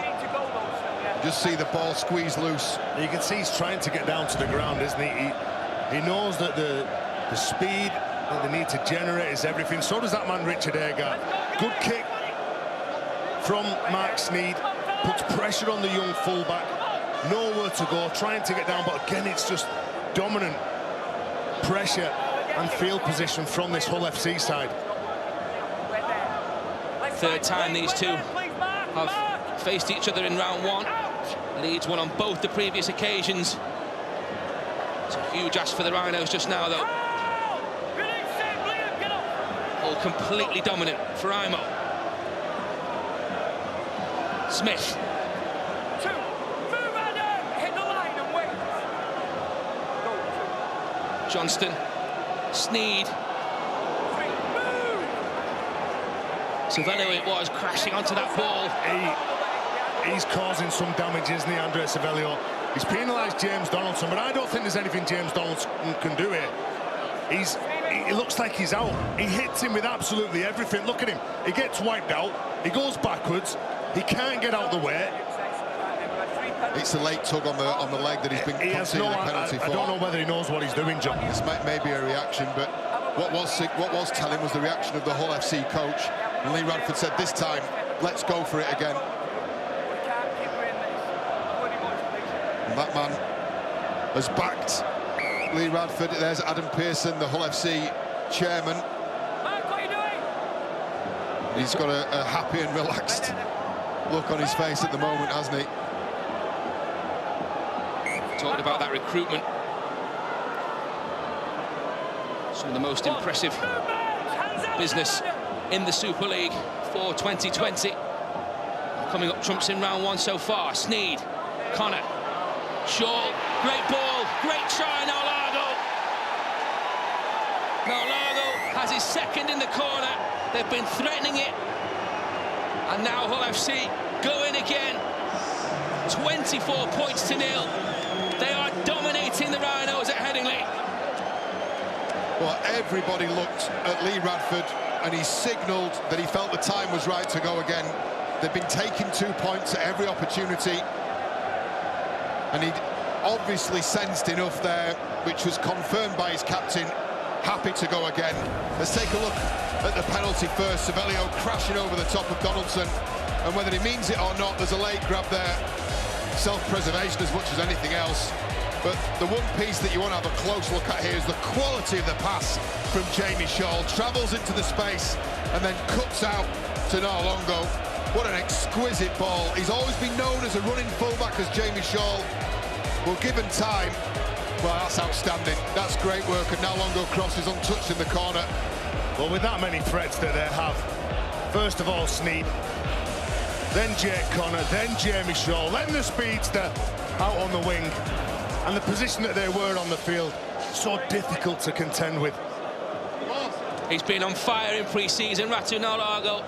just see the ball squeeze loose. You can see he's trying to get down to the ground, isn't he? He knows that the speed that they need to generate is everything. So does that man, Richard Agar. Good kick from Mark Sneed. Puts pressure on the young fullback. Nowhere to go, trying to get down. But again, it's just dominant pressure and field position from this Hull FC side. Third time these two have faced each other in round 1. Leeds won on both the previous occasions. It's a huge ask for the Rhinos just now, though. All completely dominant for Imo. Smith. 2, move, Adam! Hit the line and wait. Go. Johnston. Sneed. 3, move! Cervello it was, crashing onto that ball. He's causing some damage, isn't he, Andrea Cervello? He's penalised James Donaldson, but I don't think there's anything James Donaldson can do here. It looks like he's out. He hits him with absolutely everything. Look at him. He gets wiped out. He goes backwards. He can't get out the way. It's a late tug on the leg that he's been conceding a penalty for. I don't know whether he knows what he's doing, John. This may be a reaction, but what was telling was the reaction of the Hull FC coach. And Lee Radford said, this time, let's go for it again. And that man has backed Lee Radford. There's Adam Pearson, the Hull FC chairman. Mark, what are you doing? He's got a happy and relaxed look on his face at the moment, hasn't he? Talking about that recruitment. Some of the most impressive business in the Super League for 2020. Coming up trumps in round 1 so far. Sneed, Connor, Shaw, great ball, great try, now Largo. Now Largo has his second in the corner. They've been threatening it. And now Hull FC go in again. 24 points to 0. They are dominating the Rhinos at Headingley. Well, everybody looked at Lee Radford and he signalled that he felt the time was right to go again. They've been taking 2 points at every opportunity. And he'd obviously sensed enough there, which was confirmed by his captain. Happy to go again. Let's take a look at the penalty first. Cervello crashing over the top of Donaldson. And whether he means it or not, there's a late grab there. Self-preservation as much as anything else. But the one piece that you want to have a close look at here is the quality of the pass from Jamie Shaw. Travels into the space and then cuts out to Narlongo. What an exquisite ball. He's always been known as a running fullback as Jamie Shaw. Well, given time, well, that's outstanding. That's great work, and Narlongo crosses untouched in the corner. Well, with that many threats that they have, first of all Sneed, then Jake Connor, then Jamie Shaw, then the speedster out on the wing, and the position that they were on the field, so difficult to contend with. He's been on fire in pre-season, Ratu Narlago.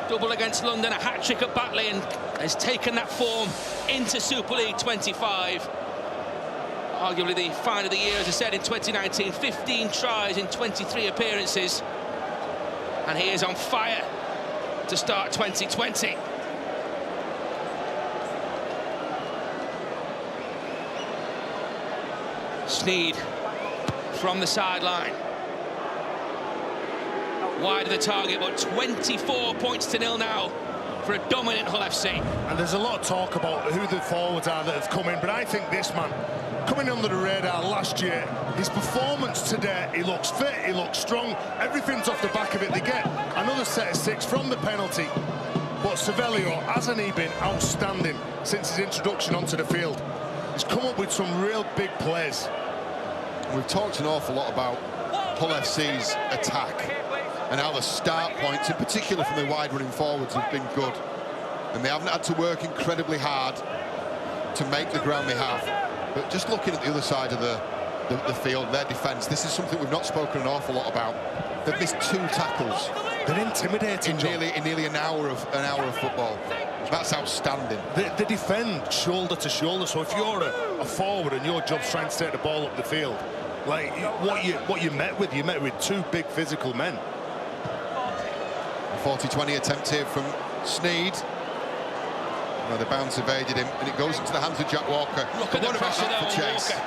Double against London, a hat-trick at Batley, and has taken that form into Super League 25. Arguably the find of the year, as I said, in 2019. 15 tries in 23 appearances. And he is on fire to start 2020. Sneed from the sideline. Wide of the target, but 24 points to nil now for a dominant Hull FC. And there's a lot of talk about who the forwards are that have come in, but I think this man, coming under the radar last year, his performance today, he looks fit, he looks strong, everything's off the back of it. They get another set of 6 from the penalty, but Savelio, hasn't he been outstanding since his introduction onto the field? He's come up with some real big plays. We've talked an awful lot about Hull FC's attack and how the start points, in particular from the wide running forwards, have been good. And they haven't had to work incredibly hard to make the ground they have. But just looking at the other side of the field, their defence, this is something we've not spoken an awful lot about. They've missed 2 tackles. They're intimidating, in nearly an hour of football. That's outstanding. They defend shoulder to shoulder, so if you're a forward and your job's trying to take the ball up the field, like what you met with 2 big physical men. A 40-20 attempt here from Sneed. Well, the bounce evaded him, and it goes into the hands of Jack Walker. Look at the pressure there on Chase. Walker.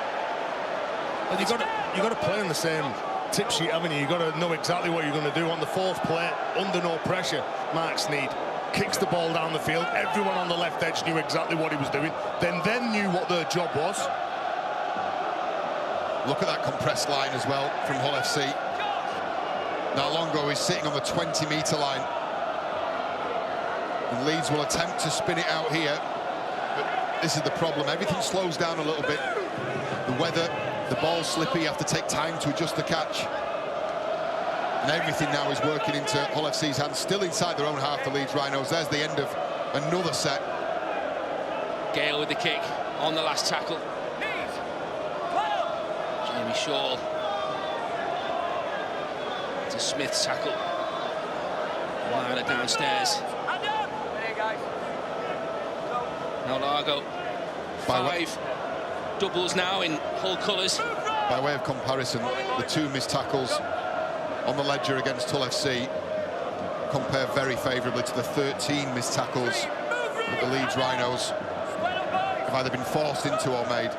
And you got to play on the same tip sheet, haven't you? You got to know exactly what you're going to do on the 4th play, under no pressure. Mark Sneed kicks the ball down the field. Everyone on the left edge knew exactly what he was doing. Then knew what their job was. Look at that compressed line as well from Hull FC. Now Longo is sitting on the 20-metre line. And Leeds will attempt to spin it out here. But this is the problem. Everything slows down a little bit. The weather, the ball's slippy. You have to take time to adjust the catch. And everything now is working into Hull FC's hands. Still inside their own half, the Leeds Rhinos. There's the end of another set. Gale with the kick on the last tackle. Jamie Shaw. To Smith's tackle. Myler downstairs. Now Largo. 5 doubles now in Hull colours. By way of comparison, the 2 missed tackles on the ledger against Hull FC compare very favourably to the 13 missed tackles that the Leeds Rhinos have either been forced into or made.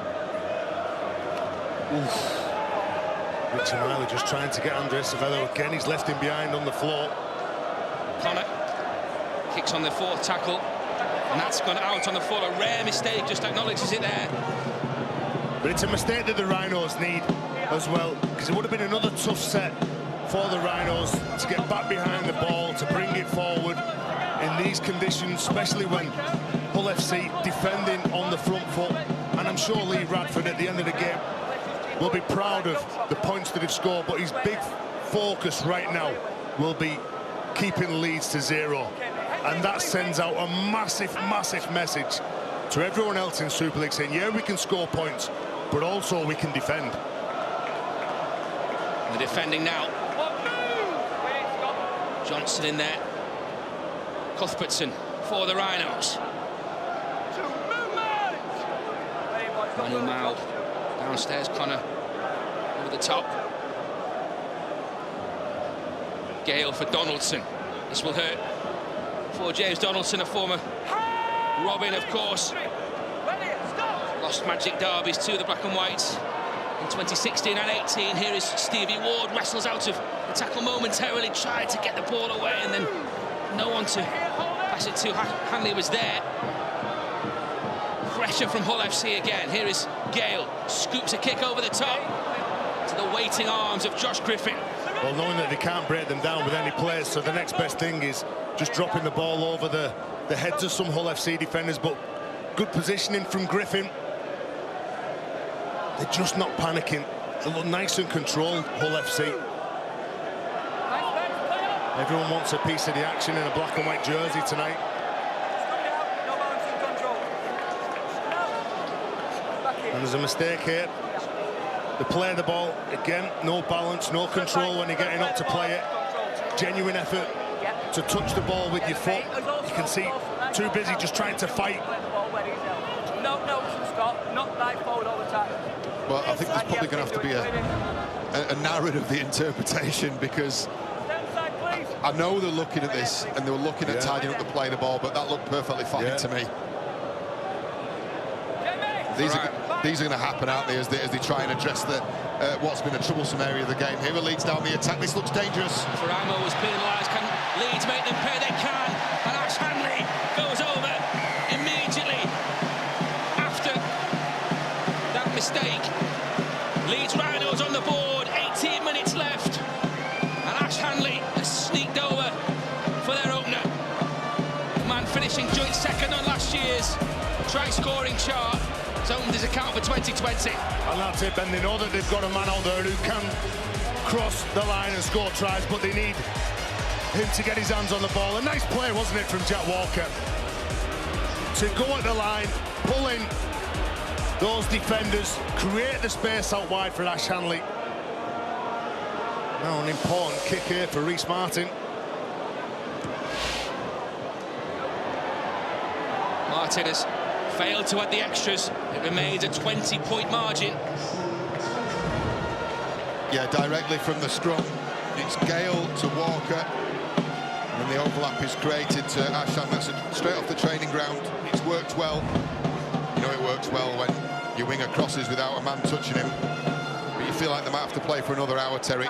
Oof. Richie Myler just trying to get Andres Savello again. He's left him behind on the floor. Connor kicks on the 4th tackle, and that's gone out on the full. A rare mistake, just acknowledges it there. But it's a mistake that the Rhinos need as well, because it would have been another tough set for the Rhinos to get back behind the ball, to bring it forward in these conditions, especially when Hull FC defending on the front foot. And I'm sure Lee Radford at the end of the game will be proud of the points that they've scored, but his big focus right now will be keeping Leeds to 0. And that sends out a massive, massive message to everyone else in Super League, saying, yeah, we can score points, but also we can defend. And the defending now. Johnson in there. Cuthbertson for the Rhinos. Manu Mao downstairs, Connor over the top. Gale for Donaldson. This will hurt for James Donaldson, a former Robin, of course. Lost Magic Derbies to the Black and Whites in 2016 and 18. Here is Stevie Ward, wrestles out of the tackle momentarily, tried to get the ball away, and then no one to pass it to. Hanley was there. Pressure from Hull FC again. Here is Gale, scoops a kick over the top to the waiting arms of Josh Griffin. Well, knowing that they can't break them down with any players, so the next best thing is just dropping the ball over the heads of some Hull FC defenders, but good positioning from Griffin. They're just not panicking. They look nice and controlled, Hull FC. Everyone wants a piece of the action in a black and white jersey tonight. And there's a mistake here. They play the ball, again, no balance, no control when you're getting up to play it. Genuine effort to touch the ball with your foot. You can see too busy just trying to fight. No, stop. Not dive forward all the time. Well, I think there's probably going to have to be a narrowing of the interpretation, because I know they're looking at this and they were looking at tidying up the play of the ball, but that looked perfectly fine to me. These are going to happen, aren't they, as they try and address what's been a troublesome area of the game. Here are Leeds down the attack. This looks dangerous. Ferramo was penalised. Can Leeds make them pay? They can. And Ash Hanley goes over immediately after that mistake. Leeds Rhinos on the board. 18 minutes left. And Ash Hanley has sneaked over for their opener. The man finishing joint second on last year's try-scoring chart. He's opened his account for 2020. And that's it, Ben. They know that they've got a man out there who can cross the line and score tries, but they need him to get his hands on the ball. A nice play, wasn't it, from Jack Walker? To go at the line, pull in those defenders, create the space out wide for Ash Hanley. Now an important kick here for Reece Martin. Martin has failed to add the extras. It remains a 20-point margin. Yeah, directly from the scrum. It's Gale to Walker. And the overlap is created to Ash Hanley. Straight off the training ground. It's worked well. You know it works well when your winger crosses without a man touching him. But you feel like they might have to play for another hour, Terry,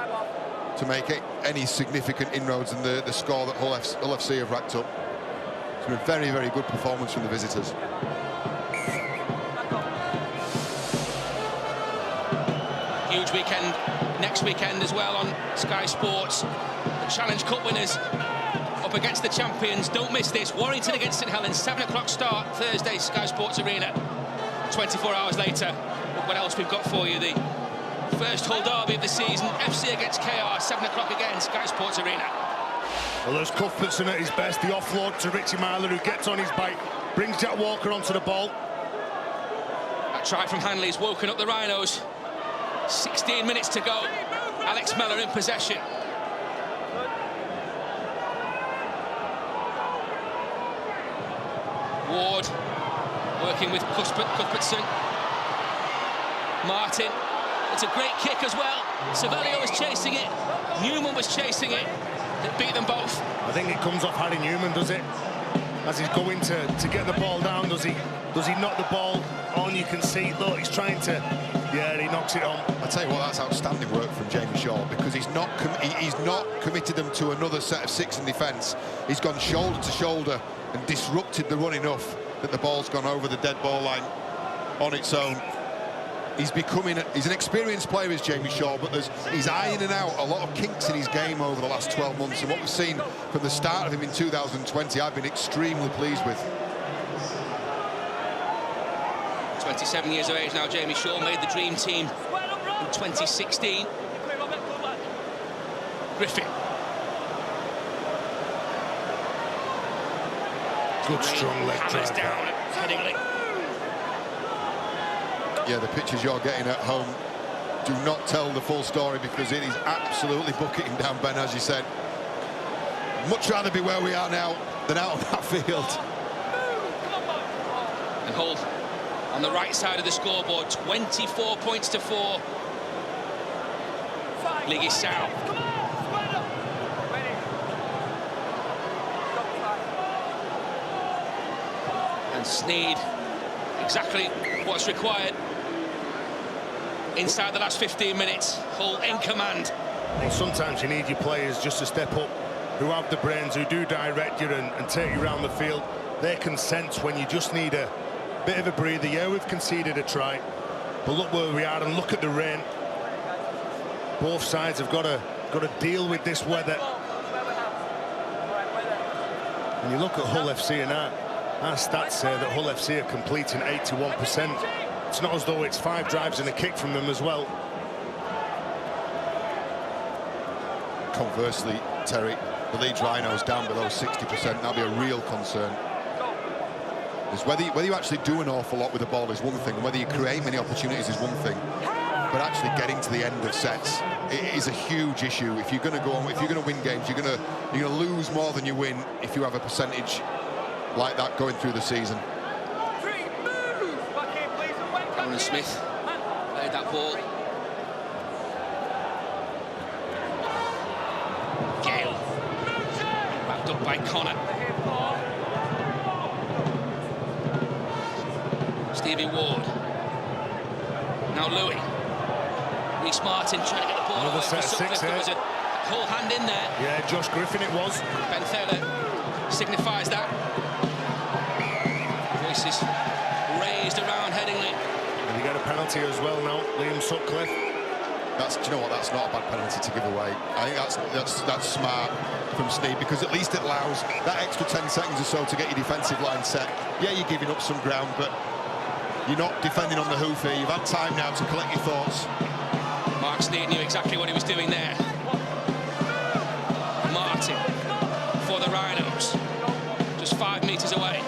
to make any significant inroads in the score that Hull FC have racked up. It's been a very, very good performance from the visitors. Huge weekend next weekend as well on Sky Sports. The Challenge Cup winners up against the champions. Don't miss this. Warrington against St Helens, 7 o'clock start, Thursday, Sky Sports Arena. 24 hours later, look what else we've got for you. The first Hull derby of the season, FC against KR, 7 o'clock again, Sky Sports Arena. Well, there's Cuthbertson at his best. The offload to Richie Myler, who gets on his bike, brings Jack Walker onto the ball. That try from Hanley's woken up the Rhinos. 16 minutes to go. Alex Mellor in possession. Ward working with Cuthbertson. Martin. It's a great kick as well. Savelio was chasing it. Newman was chasing it. It beat them both. I think it comes off Harry Newman, does it? As he's going to get the ball down, does he knock the ball on? You can see, look, he's trying to, yeah, he knocks it on. I tell you what, that's outstanding work from Jamie Shaw, because he's not committed them to another set of 6 in defence. He's gone shoulder to shoulder and disrupted the run enough that the ball's gone over the dead ball line on its own. He's an experienced player, is Jamie Shaw, but he's ironing out a lot of kinks in his game over the last 12 months, and what we've seen from the start of him in 2020, I've been extremely pleased with. 27 years of age now, Jamie Shaw made the dream team in 2016. Griffin. Good strong leg drive down at Headingley. Yeah, the pictures you're getting at home do not tell the full story, because it is absolutely bucketing down, Ben, as you said. Much rather be where we are now than out of that field. And Hull on the right side of the scoreboard, 24 points to 4. League is south. And Sneed, exactly what's required. Inside the last 15 minutes, Hull in command. Well, sometimes you need your players just to step up, who have the brains, who do direct you and take you around the field. They can sense when you just need a bit of a breather. Yeah, we've conceded a try, but look where we are and look at the rain. Both sides have got to deal with this weather. And you look at Hull FC, and our stats say that Hull FC are completing 81%. It's not as though it's 5 drives and a kick from them as well. Conversely, Terry, the Leeds Rhinos down below 60%. That'll be a real concern. Whether you actually do an awful lot with the ball is one thing, and whether you create many opportunities is one thing. but actually getting to the end of sets is a huge issue. If you're going to go on, if you're going to win games, you're going to lose more than you win if you have a percentage like that going through the season. Aaron Smith played that ball. Gale wrapped up by Connor. Stevie Ward. Now Louis. Reece Martin trying to get the ball Another away set from of Sutcliffe. six There here. was a whole hand in there. Yeah, Josh Griffin it was. Ben Thaler signifies that. Voices raised around Headingley. And you get a penalty as well now, Liam Sutcliffe. Do you know what? That's not a bad penalty to give away. I think that's smart from Snead, because at least it allows that extra 10 seconds or so to get your defensive line set. Yeah, you're giving up some ground, but you're not defending on the hoof here. You've had time now to collect your thoughts. Mark Snead knew exactly what he was doing there. Martin for the Rhinos, just 5 metres away.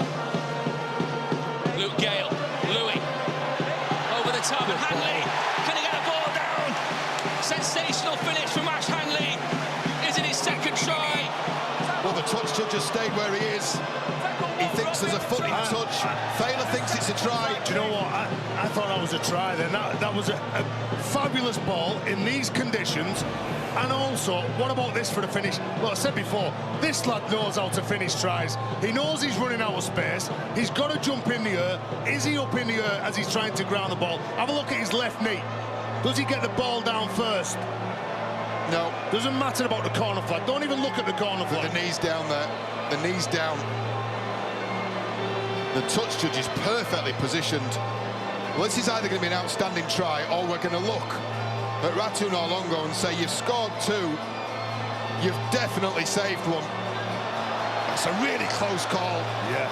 Luke Gale, Louis, over the top, and Hanley, can he get the ball down? Sensational finish from Ash Hanley. Is it his second try? Well, the touch judge has stayed where he is. He thinks there's a foot in touch. Thaler thinks it's a try. Do you know what? I thought that was a try then. That was a fabulous ball in these conditions. And also, what about this for the finish? Well, I said before, this lad knows how to finish tries. He knows he's running out of space. He's got to jump in the air. Is he up in the air as he's trying to ground the ball? Have a look at his left knee. Does he get the ball down first? No. Doesn't matter about the corner flag. Don't even look at the corner flag. The knee's down there. The knee's down. The touch judge is perfectly positioned. Well, this is either going to be an outstanding try, or we're going to look at Ratu Nolongo and say, you've scored 2, you've definitely saved 1. That's a really close call. Yeah.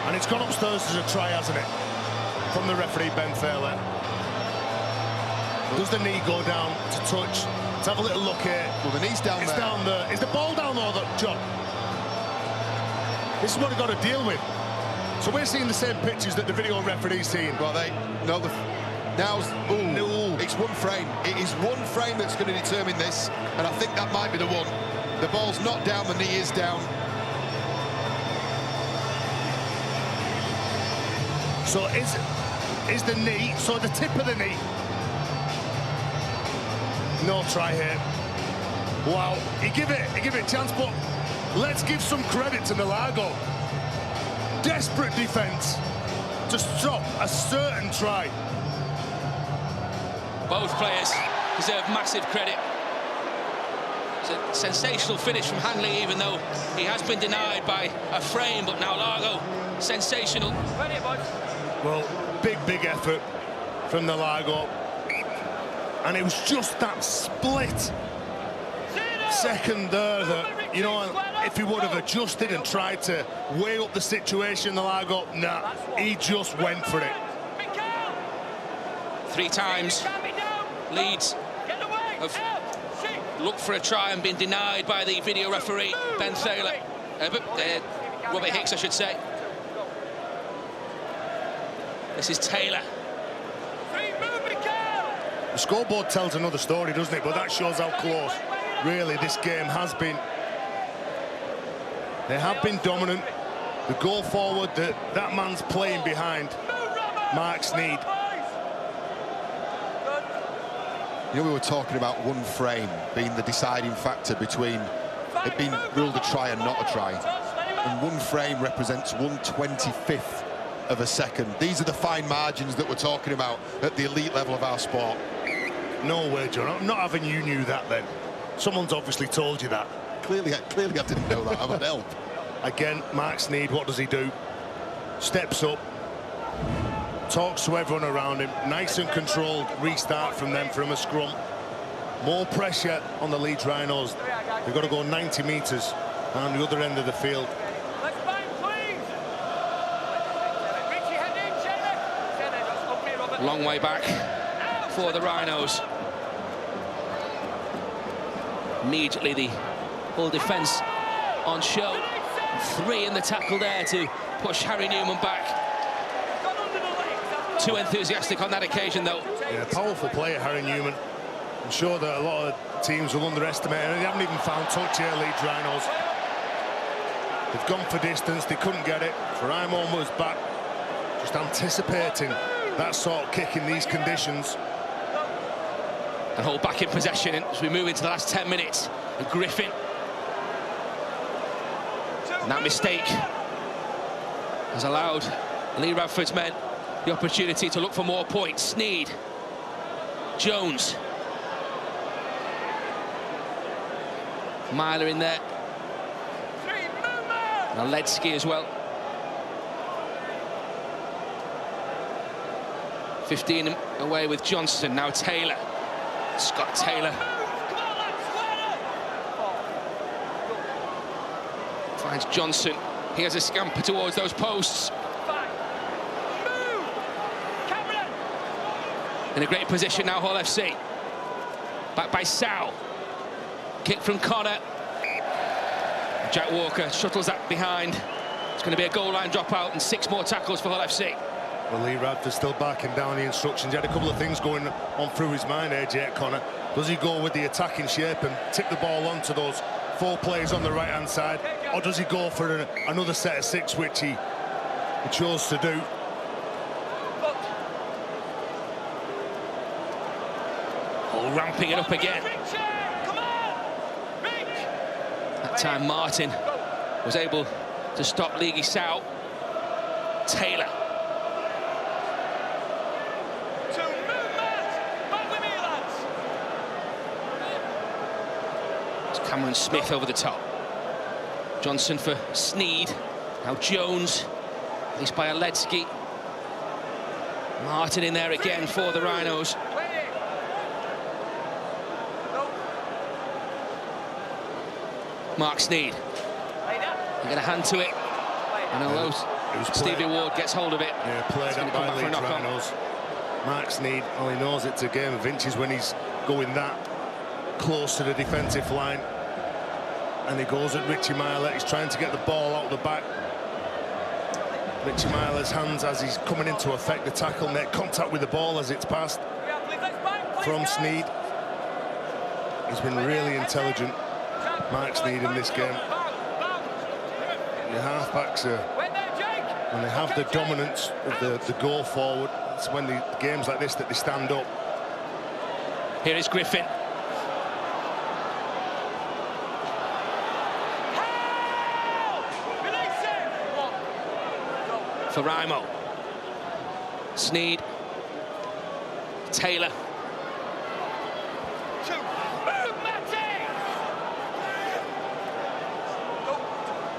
And it's gone upstairs as a try, hasn't it? From the referee, Ben Thaler. Does the knee go down to touch? Let's have a little look here. Well, the knee's down there. It's down there. Is the ball down there, John? This is what we've got to deal with. So we're seeing the same pictures that the video referee's seeing. Well, it's one frame. It is one frame that's going to determine this, and I think that might be the one. The ball's not down, the knee is down. So is the knee, so the tip of the knee. No try here. Wow, he give it a chance, but let's give some credit to Nalago. Desperate defence to stop a certain try. Both players deserve massive credit. It's a sensational finish from Hanley, even though he has been denied by a frame, but now Largo, sensational. Well, big effort from Nalago. And it was just that split second there that, you know, if he would have adjusted and tried to weigh up the situation, Nalago, nah, he just went for it. 3 times Leeds have looked for a try and been denied by the video referee, Ben Thaler. Robert Hicks, I should say. This is Taylor. The scoreboard tells another story, doesn't it? But that shows how close, really, this game has been. They have been dominant. The goal forward that man's playing behind, Mark Snead. You know, we were talking about one frame being the deciding factor between it being ruled a try and not a try. And one frame represents 1/25th of a second. These are the fine margins that we're talking about at the elite level of our sport. No way, John. I'm not having you knew that then. Someone's obviously told you that. Clearly I didn't know that. I would help. Again, Mark Snead, what does he do? Steps up, talks to everyone around him. Nice and controlled restart from them from a scrum. More pressure on the Leeds Rhinos. They've got to go 90 metres down the other end of the field. Long way back for the Rhinos. Immediately the whole defence on show. 3 in the tackle there to push Harry Newman back. too enthusiastic on that occasion, though. Yeah, powerful player, Harry Newman. I'm sure that a lot of teams will underestimate him. They haven't even found touch here, Leeds Rhinos. They've gone for distance, they couldn't get it. Faraimo was back, just anticipating that sort of kick in these conditions. And hold back in possession as we move into the last 10 minutes. And Griffin. And that mistake has allowed Lee Radford's men the opportunity to look for more points. Sneed. Jones. Myler in there. And Ledsky as well. 15 away with Johnston. Now Taylor. Scott Taylor. Finds Johnson. He has a scamper towards those posts. In a great position now, Hull FC. Back by Sal. Kick from Connor. Jack Walker shuttles that behind. It's going to be a goal line dropout and 6 more tackles for Hull FC. Well, Lee Radford still backing down the instructions. He had a couple of things going on through his mind, AJ Connor. Does he go with the attacking shape and tip the ball onto those 4 players on the right-hand side? Or does he go for another set of 6, which he chose to do? Oh, ramping it up again. That time Martin was able to stop Leaguey Sow. Taylor. It's Cameron Smith over the top. Johnson for Sneed. Now Jones, at least by Ledsky. Martin in there again for the Rhinos. Mark Sneed. They're going to hand to it. And although Stevie Ward gets hold of it, yeah, played up by Leeds Rhinos. Mark Sneed only knows it's a game of inches when he's going that close to the defensive line. And he goes at Richie Myler. He's trying to get the ball out the back. Richie Myler's hands as he's coming in to effect the tackle, make contact with the ball as it's passed from Sneed. He's been really intelligent, Mark Sneed, in this game. Your halfbacks are, when they have the dominance of the goal forward, it's when the games like this that they stand up. Here is Griffin. Faraimo. Sneed. Taylor.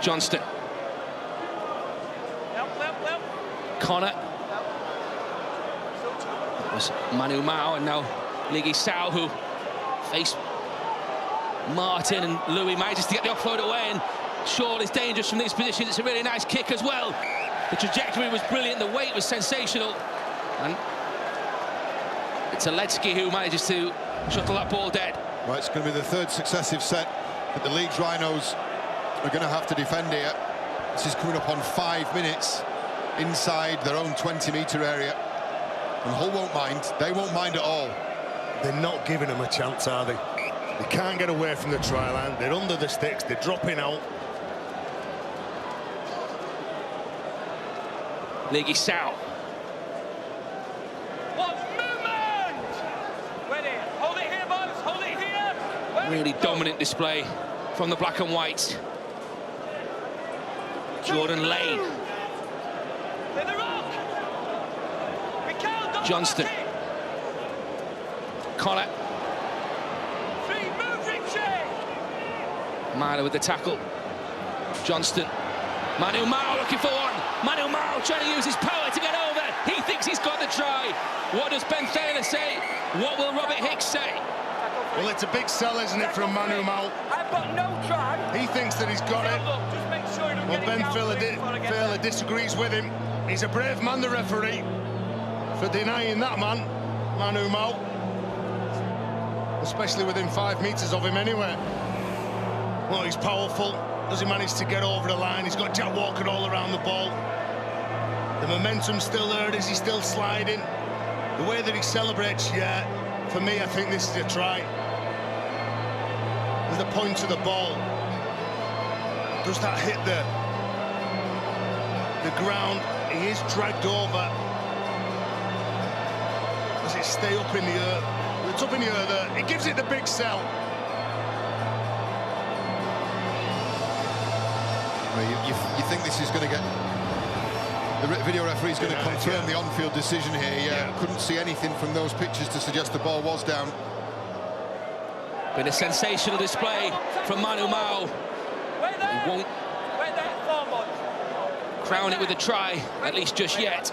Johnston. Connor. That was Manu Mao, and now Leaguey Sow, who faced Martin and Louis manages to get the offload away, and Shaw is dangerous from these positions. It's a really nice kick as well. The trajectory was brilliant, the weight was sensational, and it's Ledsky who manages to shuttle that ball dead. Right, it's going to be the 3rd successive set that the Leeds Rhinos are going to have to defend here. This is coming up on 5 minutes inside their own 20-metre area, and Hull won't mind. They won't mind at all. They're not giving them a chance, are they? They can't get away from the try line. They're under the sticks. They're dropping out. Leaguey Sow. Hold it here, boys. Hold it here. Really dominant display from the black and white. Jordan Lane. Johnston. Connor. Myler with the tackle. Johnston. Manu Mao looking for one. Manu Mao trying to use his power to get over. He thinks he's got the try. What does Ben Thaler say? What will Robert Hicks say? Well, it's a big sell, isn't it, from Manu Mao? I've got no try. He thinks that he's got it. Just make sure you don't Well, Ben Thaler Thaler disagrees with him. He's a brave man, the referee, for denying that man, Manu Mao. Especially within 5 metres of him anyway. Well, he's powerful. Does he manage to get over the line? He's got Jack Walker all around the ball. The momentum's still there. Is he still sliding? The way that he celebrates, yeah. For me, I think this is a try. There's the point of the ball. Does that hit the ground? He is dragged over. Does it stay up in the air? It's up in the air there. He gives it the big sell. You think this is going to get... The video referee's going to confirm the on-field decision here. Yeah, couldn't see anything from those pictures to suggest the ball was down. Been a sensational display from Manu Mao. He won't crown it with a try, at least just yet.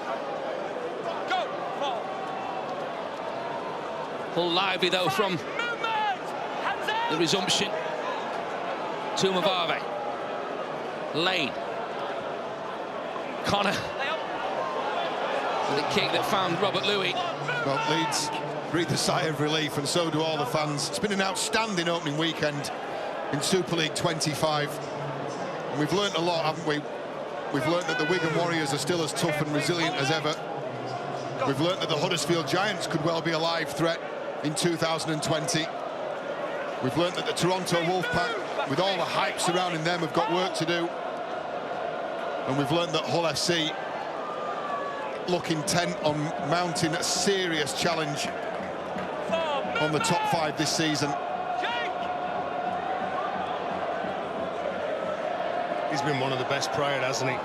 Hull lively though from the resumption. Tumavave. Lane. Connor. With a kick that found Robert Louis. Well, Leeds breathe a sigh of relief, and so do all the fans. It's been an outstanding opening weekend in Super League 25. And we've learnt a lot, haven't we? We've learnt that the Wigan Warriors are still as tough and resilient as ever. We've learnt that the Huddersfield Giants could well be a live threat in 2020. We've learnt that the Toronto Wolfpack, with all the hype surrounding them, have got work to do. And we've learnt that Hull FC look intent on mounting a serious challenge on the top 5 this season. He's been one of the best prior, hasn't he?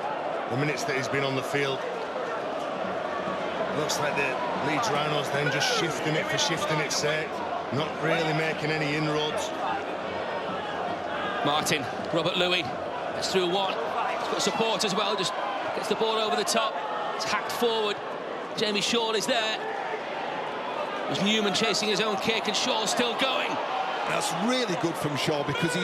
The minutes that he's been on the field. Looks like the Leeds Rhinos then just shifting it for shifting its sake, not really making any inroads. Martin, Robert Louis, gets through one. He's got support as well, just gets the ball over the top. It's hacked forward. Jamie Shaw is there. It was Newman chasing his own kick, and Shaw's still going. That's really good from Shaw, because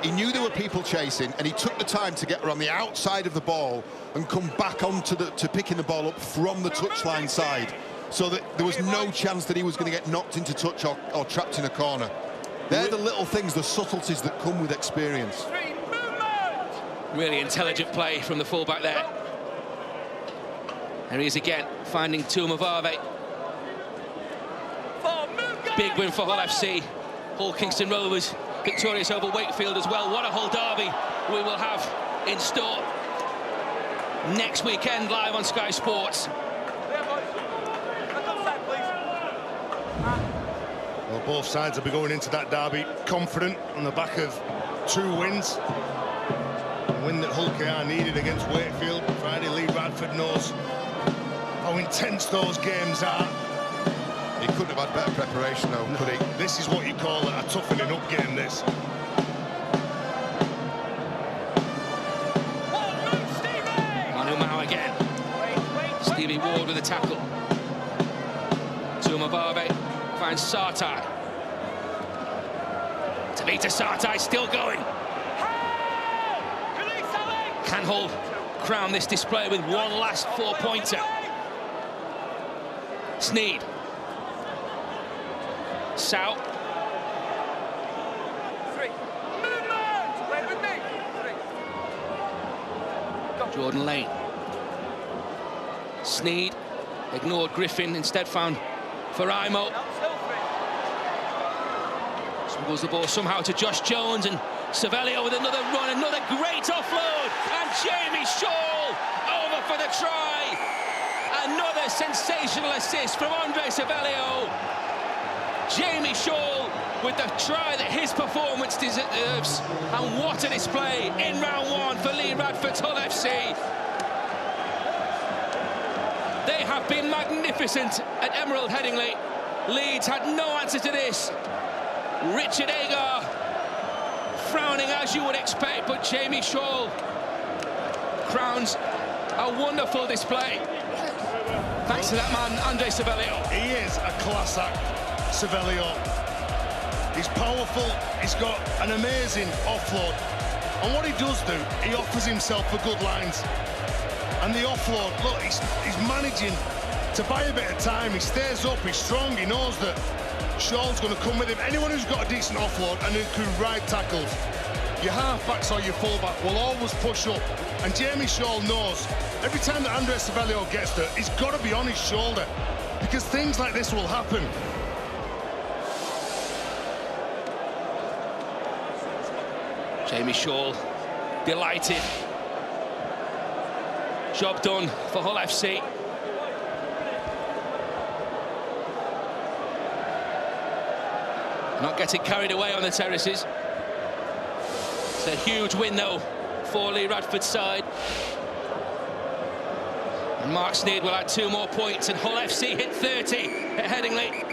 he knew there were people chasing, and he took the time to get around the outside of the ball and come back onto to picking the ball up from the touchline side, so that there was no chance that he was going to get knocked into touch or trapped in a corner. They're the little things, the subtleties that come with experience. Really intelligent play from the fullback there. There he is again, finding Tumavave. Big win for Hull FC. Hull Kingston Rovers victorious over Wakefield as well. What a Hull derby we will have in store next weekend, live on Sky Sports. Well, both sides will be going into that derby confident on the back of 2 wins. A win that Hull KR needed against Wakefield Friday. Lee Radford knows how intense those games are. He couldn't have had better preparation though, could he? This is what you call a toughening up game, this. Manu Mao again. Stevie Ward with a tackle. Tumavave finds Sartai. Tabita Sartai still going. Can Hull crown this display with one last 4-pointer? Sneed. Sow. Jordan Lane. Sneed ignored Griffin, instead found Faraimo. Smuggles the ball somehow to Josh Jones, and Savelio with another run, another great offload, and Jamie Shaw over for the try. Another sensational assist from Andre Savelio. Jamie Shaw with the try that his performance deserves. And what a display in round 1 for Lee Radford's Hull FC. They have been magnificent at Emerald Headingley. Leeds had no answer to this. Richard Agar frowning as you would expect, but Jamie Shaw crowns a wonderful display. Thanks to that man, Andre Savelio. He is a class act, Savelio. He's powerful, he's got an amazing offload. And what he does do, he offers himself for good lines. And the offload, look, he's managing to buy a bit of time. He stays up, he's strong, he knows that Shaw's going to come with him. Anyone who's got a decent offload and who can ride tackles your half-backs or your full-back will always push up. And Jamie Shaw knows every time that Andres Savelio gets there, he's got to be on his shoulder, because things like this will happen. Jamie Shaw delighted. Job done for Hull FC. Not getting carried away on the terraces. It's a huge win, though, for Lee Radford's side. And Mark Sneyd will add 2 more points, and Hull FC hit 30 at Headingley.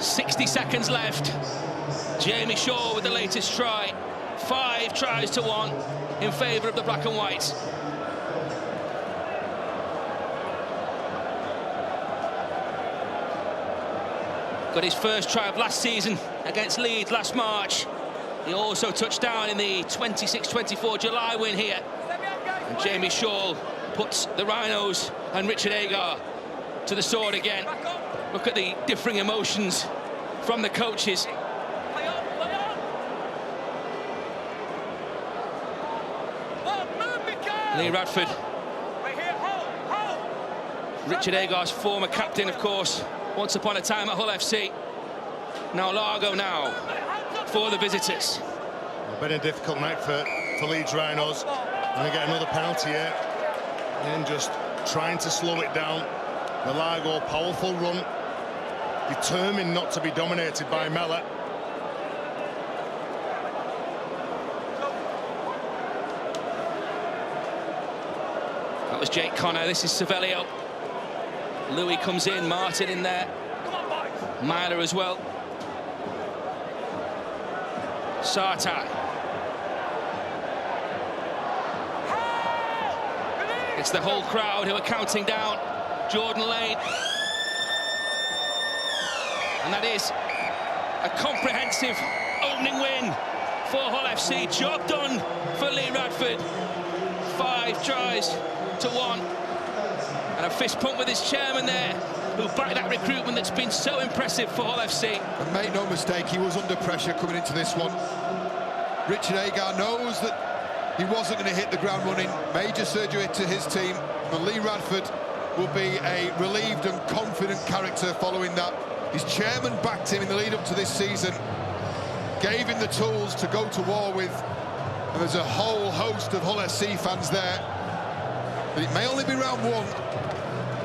60 seconds left. Jamie Shaw with the latest try. 5 tries to 1 in favour of the Black and Whites. Got his first try of last season against Leeds last March. He also touched down in the 26-24 July win here. And Jamie Shaw puts the Rhinos and Richard Agar to the sword again. Look at the differing emotions from the coaches. Lee Radford. Richard Agar's former captain, of course, once upon a time at Hull FC. Now Largo now for the visitors. Been a difficult night for Leeds Rhinos. And they get another penalty here. And just trying to slow it down. The Largo, powerful run. Determined not to be dominated by Mellor. That was Jake Connor. This is Savelio. Louis comes in, Martin in there. Myler as well. Sartai. It's the whole crowd who are counting down Jordan Lane. And that is a comprehensive opening win for Hull FC. Job done for Lee Radford. 5 tries to 1. And a fist pump with his chairman there, who backed that recruitment that's been so impressive for Hull FC. And make no mistake, he was under pressure coming into this one. Richard Agar knows that he wasn't going to hit the ground running. Major surgery to his team, but Lee Radford will be a relieved and confident character following that. His chairman backed him in the lead up to this season, gave him the tools to go to war with, and there's a whole host of Hull FC fans there. But it may only be round 1,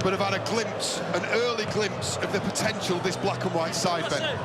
but have had a glimpse, an early glimpse of the potential of this black and white side, Ben.